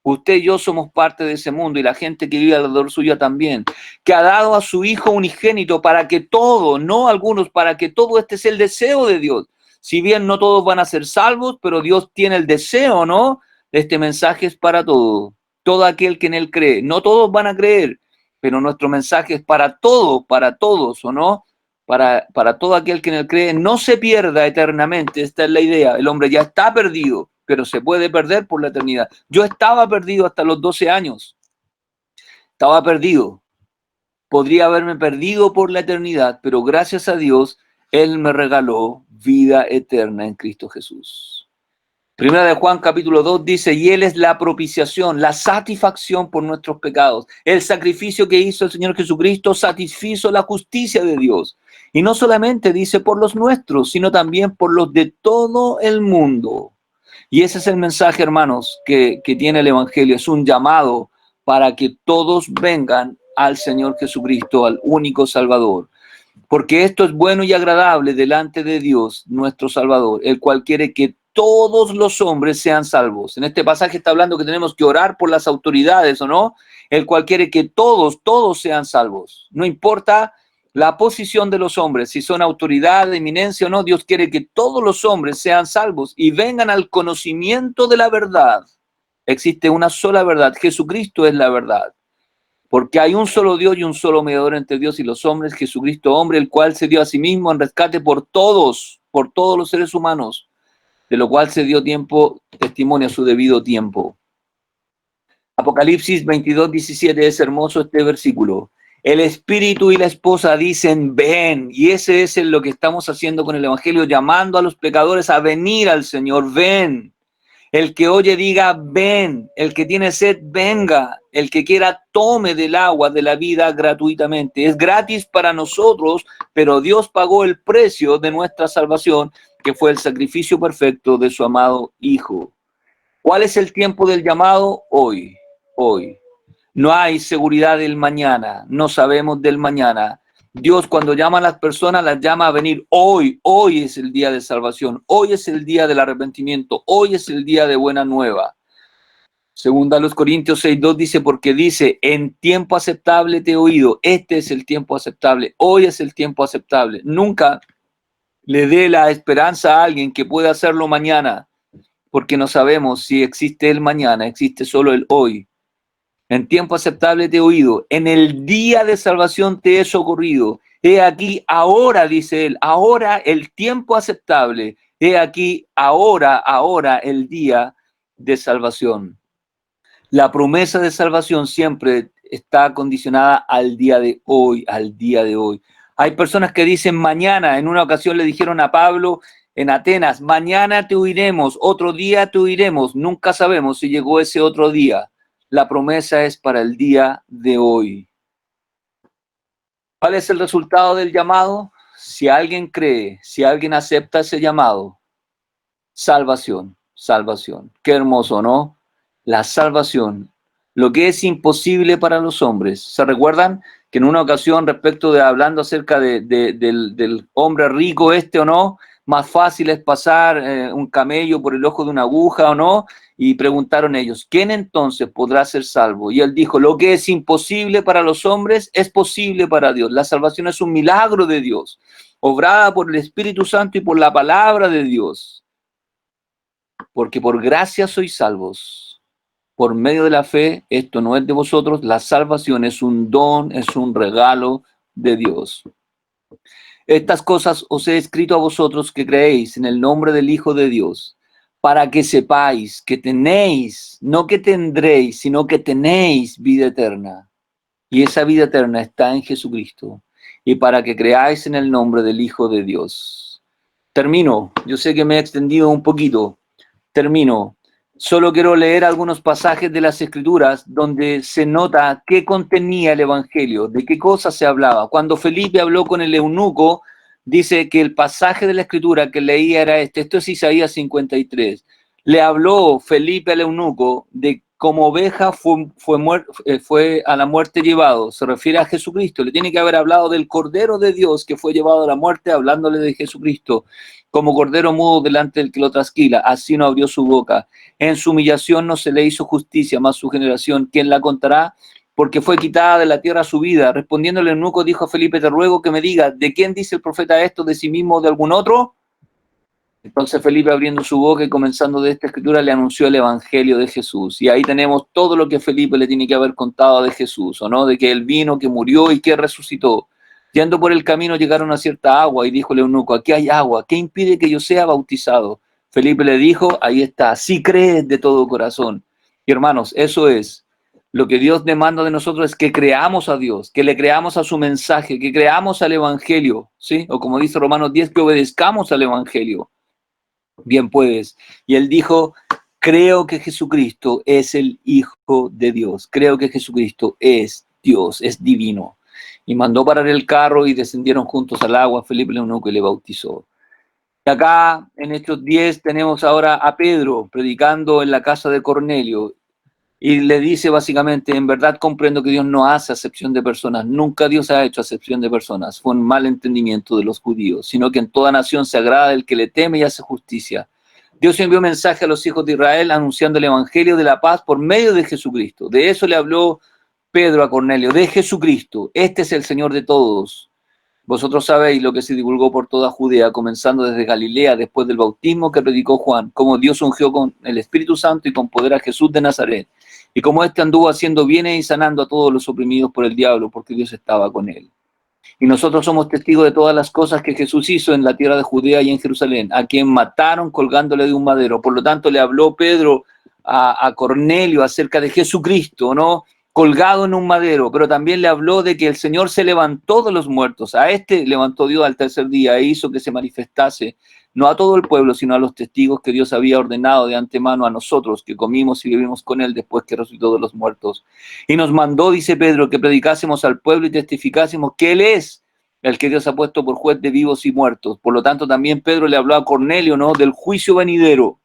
Usted y yo somos parte de ese mundo y la gente que vive alrededor suya también, que ha dado a su Hijo unigénito para que todo, no algunos, para que todo este es el deseo de Dios. Si bien no todos van a ser salvos, pero Dios tiene el deseo, ¿no? Este mensaje es para todos, todo aquel que en él cree. No todos van a creer, pero nuestro mensaje es para todos, ¿o no? para todo aquel que en él cree, no se pierda eternamente. Esta es la idea. El hombre ya está perdido, pero se puede perder por la eternidad. Yo estaba perdido hasta los 12 años. Estaba perdido. Podría haberme perdido por la eternidad, pero gracias a Dios, Él me regaló vida eterna en Cristo Jesús. Primera de Juan capítulo 2 dice, y Él es la propiciación, la satisfacción por nuestros pecados. El sacrificio que hizo el Señor Jesucristo satisfizo la justicia de Dios. Y no solamente dice por los nuestros, sino también por los de todo el mundo. Y ese es el mensaje, hermanos, que tiene el Evangelio. Es un llamado para que todos vengan al Señor Jesucristo, al único Salvador. Porque esto es bueno y agradable delante de Dios, nuestro Salvador, el cual quiere que todos los hombres sean salvos. En este pasaje está hablando que tenemos que orar por las autoridades, ¿o no? El cual quiere que todos sean salvos. No importa la posición de los hombres, si son autoridad, eminencia o no, Dios quiere que todos los hombres sean salvos y vengan al conocimiento de la verdad. Existe una sola verdad, Jesucristo es la verdad. Porque hay un solo Dios y un solo mediador entre Dios y los hombres, Jesucristo hombre, el cual se dio a sí mismo en rescate por todos los seres humanos, de lo cual se dio testimonio a su debido tiempo. Apocalipsis 22:17 es hermoso este versículo. El Espíritu y la esposa dicen, ven, y ese es lo que estamos haciendo con el Evangelio, llamando a los pecadores a venir al Señor, ven. El que oye diga, ven. El que tiene sed, venga. El que quiera, tome del agua de la vida gratuitamente. Es gratis para nosotros, pero Dios pagó el precio de nuestra salvación, que fue el sacrificio perfecto de su amado Hijo. ¿Cuál es el tiempo del llamado? Hoy. No hay seguridad del mañana. No sabemos del mañana. Dios, cuando llama a las personas, las llama a venir hoy. Hoy es el día de salvación. Hoy es el día del arrepentimiento. Hoy es el día de buena nueva. Segunda a los Corintios 6:2 dice, porque dice, en tiempo aceptable te he oído. Este es el tiempo aceptable. Hoy es el tiempo aceptable. Nunca le dé la esperanza a alguien que pueda hacerlo mañana, porque no sabemos si existe el mañana, existe solo el hoy. En tiempo aceptable te he oído, en el día de salvación te he socorrido. He aquí ahora, dice él, ahora el tiempo aceptable. He aquí ahora el día de salvación. La promesa de salvación siempre está condicionada al día de hoy, Hay personas que dicen mañana. En una ocasión le dijeron a Pablo en Atenas, mañana te oiremos, otro día te oiremos. Nunca sabemos si llegó ese otro día. La promesa es para el día de hoy. ¿Cuál es el resultado del llamado? Si alguien cree, si alguien acepta ese llamado, salvación. Qué hermoso, ¿no? La salvación. Lo que es imposible para los hombres. ¿Se recuerdan que en una ocasión, hablando acerca del hombre rico o no, más fácil es pasar un camello por el ojo de una aguja o no? Y preguntaron ellos, ¿quién entonces podrá ser salvo? Y él dijo, lo que es imposible para los hombres es posible para Dios. La salvación es un milagro de Dios, obrada por el Espíritu Santo y por la palabra de Dios. Porque por gracia sois salvos, por medio de la fe. Esto no es de vosotros, la salvación es un don, es un regalo de Dios. Estas cosas os he escrito a vosotros que creéis en el nombre del Hijo de Dios, para que sepáis que tenéis, no que tendréis, sino que tenéis vida eterna. Y esa vida eterna está en Jesucristo. Y para que creáis en el nombre del Hijo de Dios. Termino. Yo sé que me he extendido un poquito. Termino. Solo quiero leer algunos pasajes de las Escrituras donde se nota qué contenía el Evangelio, de qué cosas se hablaba. Cuando Felipe habló con el eunuco, dice que el pasaje de la Escritura que leía era este. Esto es Isaías 53. Le habló Felipe al eunuco de como oveja fue a la muerte llevado. Se refiere a Jesucristo. Le tiene que haber hablado del Cordero de Dios que fue llevado a la muerte, hablándole de Jesucristo. Como cordero mudo delante del que lo trasquila, así no abrió su boca. En su humillación no se le hizo justicia, mas su generación, ¿quién la contará? Porque fue quitada de la tierra su vida. Respondiendo el eunuco, dijo a Felipe, te ruego que me digas, ¿de quién dice el profeta esto? ¿De sí mismo o de algún otro? Entonces Felipe, abriendo su boca y comenzando de esta escritura, le anunció el evangelio de Jesús. Y ahí tenemos todo lo que Felipe le tiene que haber contado de Jesús, ¿o no? De que él vino, que murió y que resucitó. Yendo por el camino llegaron a cierta agua y dijo el eunuco, aquí hay agua, ¿qué impide que yo sea bautizado? Felipe le dijo, ahí está, si crees de todo corazón. Y hermanos, eso es lo que Dios demanda de nosotros, es que creamos a Dios, que le creamos a su mensaje, que creamos al evangelio, ¿sí? O como dice Romanos 10, que obedezcamos al evangelio. Bien puedes. Y él dijo, creo que Jesucristo es el Hijo de Dios, creo que Jesucristo es Dios, es divino. Y mandó parar el carro y descendieron juntos al agua. Felipe el eunuco y le bautizó. Y acá, en Hechos 10, tenemos ahora a Pedro predicando en la casa de Cornelio. Y le dice básicamente, en verdad comprendo que Dios no hace acepción de personas. Nunca Dios ha hecho acepción de personas. Fue un mal entendimiento de los judíos, sino que en toda nación se agrada el que le teme y hace justicia. Dios envió mensaje a los hijos de Israel anunciando el evangelio de la paz por medio de Jesucristo. De eso le habló Pedro a Cornelio, de Jesucristo. Este es el Señor de todos. Vosotros sabéis lo que se divulgó por toda Judea, comenzando desde Galilea, después del bautismo que predicó Juan, cómo Dios ungió con el Espíritu Santo y con poder a Jesús de Nazaret, y cómo éste anduvo haciendo bienes y sanando a todos los oprimidos por el diablo, porque Dios estaba con él. Y nosotros somos testigos de todas las cosas que Jesús hizo en la tierra de Judea y en Jerusalén, a quien mataron colgándole de un madero. Por lo tanto, le habló Pedro a Cornelio acerca de Jesucristo, ¿no? Colgado en un madero, pero también le habló de que el Señor se levantó de los muertos. A este levantó Dios al tercer día e hizo que se manifestase, no a todo el pueblo, sino a los testigos que Dios había ordenado de antemano a nosotros, que comimos y vivimos con él después que resucitó de los muertos. Y nos mandó, dice Pedro, que predicásemos al pueblo y testificásemos que él es el que Dios ha puesto por juez de vivos y muertos. Por lo tanto, también Pedro le habló a Cornelio, ¿no?, del juicio venidero.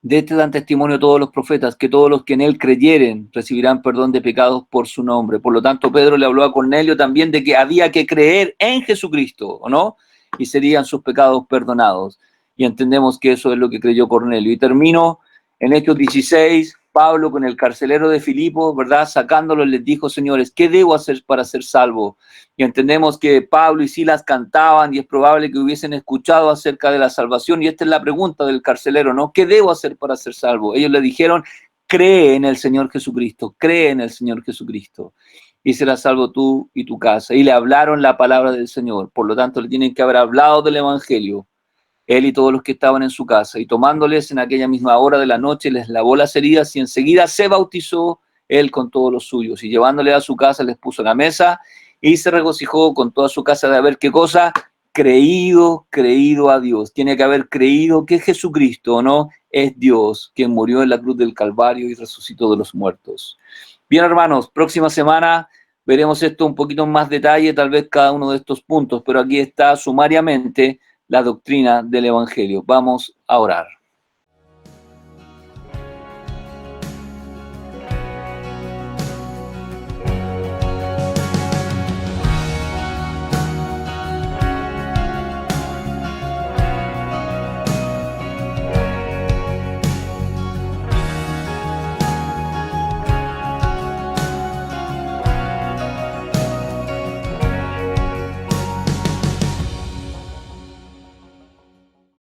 De este dan testimonio todos los profetas, que todos los que en él creyeren recibirán perdón de pecados por su nombre. Por lo tanto, Pedro le habló a Cornelio también de que había que creer en Jesucristo, ¿o no? Y serían sus pecados perdonados. Y entendemos que eso es lo que creyó Cornelio. Y termino en Hechos 16, Pablo con el carcelero de Filipo, ¿verdad? Sacándolo, les dijo, señores, ¿qué debo hacer para ser salvo? Y entendemos que Pablo y Silas cantaban y es probable que hubiesen escuchado acerca de la salvación. Y esta es la pregunta del carcelero, ¿no? ¿Qué debo hacer para ser salvo? Ellos le dijeron, cree en el Señor Jesucristo, cree en el Señor Jesucristo. Y serás salvo tú y tu casa. Y le hablaron la palabra del Señor. Por lo tanto, le tienen que haber hablado del Evangelio, él y todos los que estaban en su casa. Y tomándoles en aquella misma hora de la noche, les lavó las heridas y enseguida se bautizó él con todos los suyos. Y llevándole a su casa, les puso la mesa y se regocijó con toda su casa de haber, ¿qué cosa? Creído a Dios. Tiene que haber creído que Jesucristo, ¿no?, es Dios, quien murió en la cruz del Calvario y resucitó de los muertos. Bien, hermanos, próxima semana veremos esto un poquito en más detalle, tal vez cada uno de estos puntos, pero aquí está sumariamente la doctrina del Evangelio. Vamos a orar.